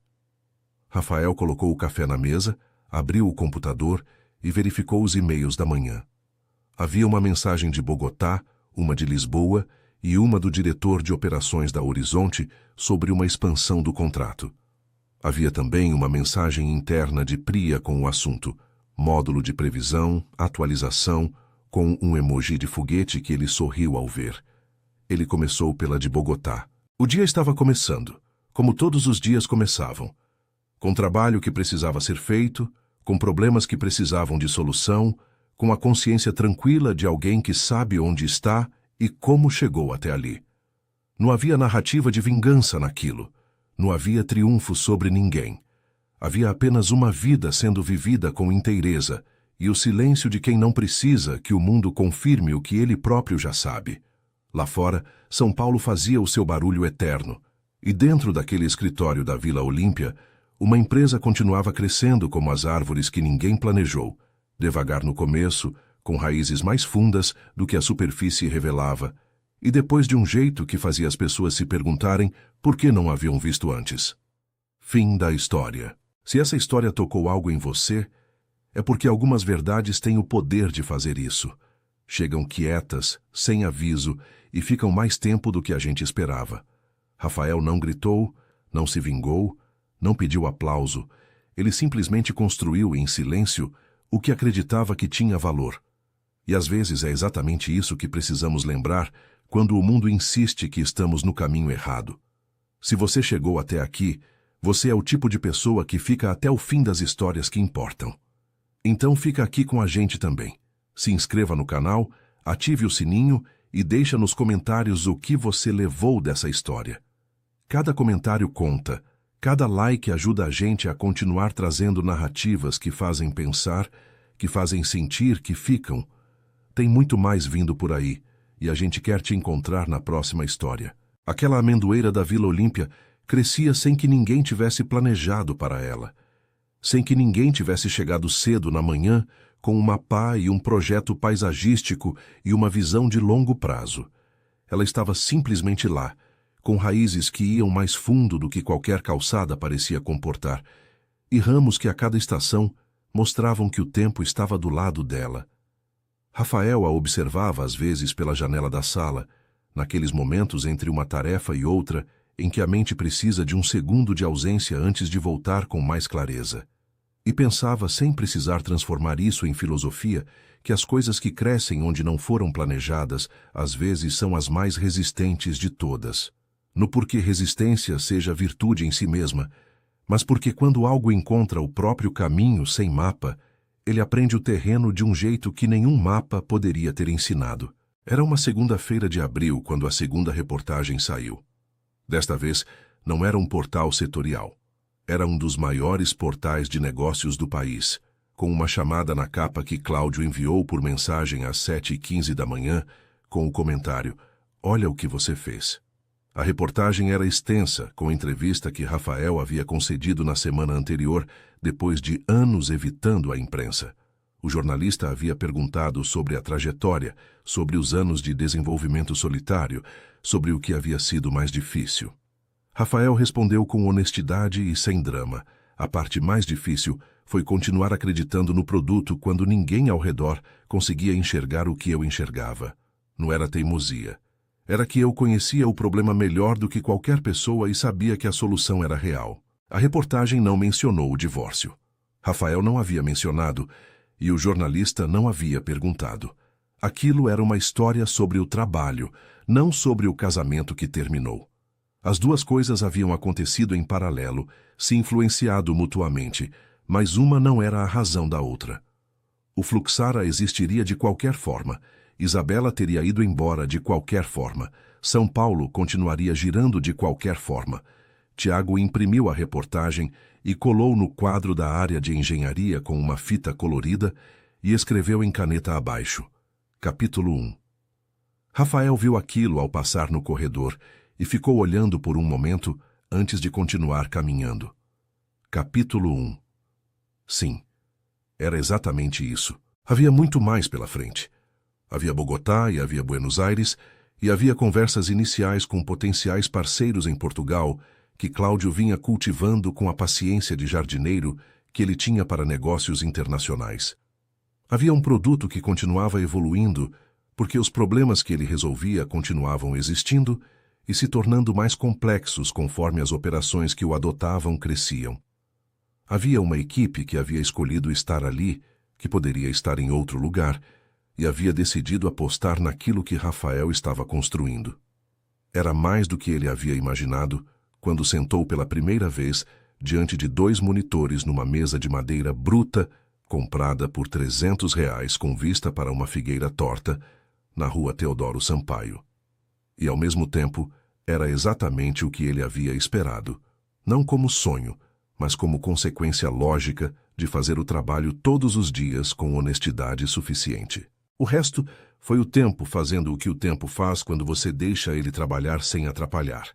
Rafael colocou o café na mesa, abriu o computador e verificou os e-mails da manhã. Havia uma mensagem de Bogotá, uma de Lisboa e uma do diretor de operações da Horizonte sobre uma expansão do contrato. Havia também uma mensagem interna de Priya com o assunto módulo de previsão, atualização, com um emoji de foguete que ele sorriu ao ver. Ele começou pela de Bogotá. O dia estava começando, como todos os dias começavam, com trabalho que precisava ser feito, com problemas que precisavam de solução, com a consciência tranquila de alguém que sabe onde está e como chegou até ali. Não havia narrativa de vingança naquilo. Não havia triunfo sobre ninguém. Havia apenas uma vida sendo vivida com inteireza e o silêncio de quem não precisa que o mundo confirme o que ele próprio já sabe. Lá fora, São Paulo fazia o seu barulho eterno. E dentro daquele escritório da Vila Olímpia, uma empresa continuava crescendo como as árvores que ninguém planejou, devagar no começo, com raízes mais fundas do que a superfície revelava, e depois de um jeito que fazia as pessoas se perguntarem por que não haviam visto antes. Fim da história. Se essa história tocou algo em você, é porque algumas verdades têm o poder de fazer isso. Chegam quietas, sem aviso, e ficam mais tempo do que a gente esperava. Rafael não gritou, não se vingou, não pediu aplauso. Ele simplesmente construiu em silêncio o que acreditava que tinha valor. E às vezes é exatamente isso que precisamos lembrar quando o mundo insiste que estamos no caminho errado. Se você chegou até aqui, você é o tipo de pessoa que fica até o fim das histórias que importam. Então fica aqui com a gente também. Se inscreva no canal, ative o sininho e deixa nos comentários o que você levou dessa história. Cada comentário conta, cada like ajuda a gente a continuar trazendo narrativas que fazem pensar, que fazem sentir, que ficam. Tem muito mais vindo por aí, e a gente quer te encontrar na próxima história. Aquela amendoeira da Vila Olímpia crescia sem que ninguém tivesse planejado para ela, sem que ninguém tivesse chegado cedo na manhã com uma pá e um projeto paisagístico e uma visão de longo prazo. Ela estava simplesmente lá, com raízes que iam mais fundo do que qualquer calçada parecia comportar, e ramos que a cada estação mostravam que o tempo estava do lado dela. Rafael a observava às vezes pela janela da sala, naqueles momentos entre uma tarefa e outra em que a mente precisa de um segundo de ausência antes de voltar com mais clareza. E pensava, sem precisar transformar isso em filosofia, que as coisas que crescem onde não foram planejadas, às vezes são as mais resistentes de todas. No porquê resistência seja virtude em si mesma, mas porque quando algo encontra o próprio caminho sem mapa, ele aprende o terreno de um jeito que nenhum mapa poderia ter ensinado. Era uma segunda-feira de abril quando a segunda reportagem saiu. Desta vez, não era um portal setorial. Era um dos maiores portais de negócios do país, com uma chamada na capa que Cláudio enviou por mensagem às 7h15 da manhã, com o comentário: "Olha o que você fez." A reportagem era extensa, com entrevista que Rafael havia concedido na semana anterior, depois de anos evitando a imprensa. O jornalista havia perguntado sobre a trajetória, sobre os anos de desenvolvimento solitário, sobre o que havia sido mais difícil. Rafael respondeu com honestidade e sem drama. A parte mais difícil foi continuar acreditando no produto quando ninguém ao redor conseguia enxergar o que eu enxergava. Não era teimosia. Era que eu conhecia o problema melhor do que qualquer pessoa e sabia que a solução era real. A reportagem não mencionou o divórcio. Rafael não havia mencionado e o jornalista não havia perguntado. Aquilo era uma história sobre o trabalho, não sobre o casamento que terminou. As duas coisas haviam acontecido em paralelo, se influenciado mutuamente, mas uma não era a razão da outra. O Fluxara existiria de qualquer forma, Isabela teria ido embora de qualquer forma, São Paulo continuaria girando de qualquer forma. Tiago imprimiu a reportagem e colou no quadro da área de engenharia com uma fita colorida e escreveu em caneta abaixo. Capítulo 1. Rafael viu aquilo ao passar no corredor e ficou olhando por um momento antes de continuar caminhando. Capítulo 1. Sim, era exatamente isso. Havia muito mais pela frente. Havia Bogotá e havia Buenos Aires, e havia conversas iniciais com potenciais parceiros em Portugal que Cláudio vinha cultivando com a paciência de jardineiro que ele tinha para negócios internacionais. Havia um produto que continuava evoluindo porque os problemas que ele resolvia continuavam existindo e se tornando mais complexos conforme as operações que o adotavam cresciam. Havia uma equipe que havia escolhido estar ali, que poderia estar em outro lugar, e havia decidido apostar naquilo que Rafael estava construindo. Era mais do que ele havia imaginado quando sentou pela primeira vez diante de 2 monitores numa mesa de madeira bruta, comprada por R$ 300 com vista para uma figueira torta, na rua Teodoro Sampaio. E, ao mesmo tempo, era exatamente o que ele havia esperado, não como sonho, mas como consequência lógica de fazer o trabalho todos os dias com honestidade suficiente. O resto foi o tempo fazendo o que o tempo faz quando você deixa ele trabalhar sem atrapalhar.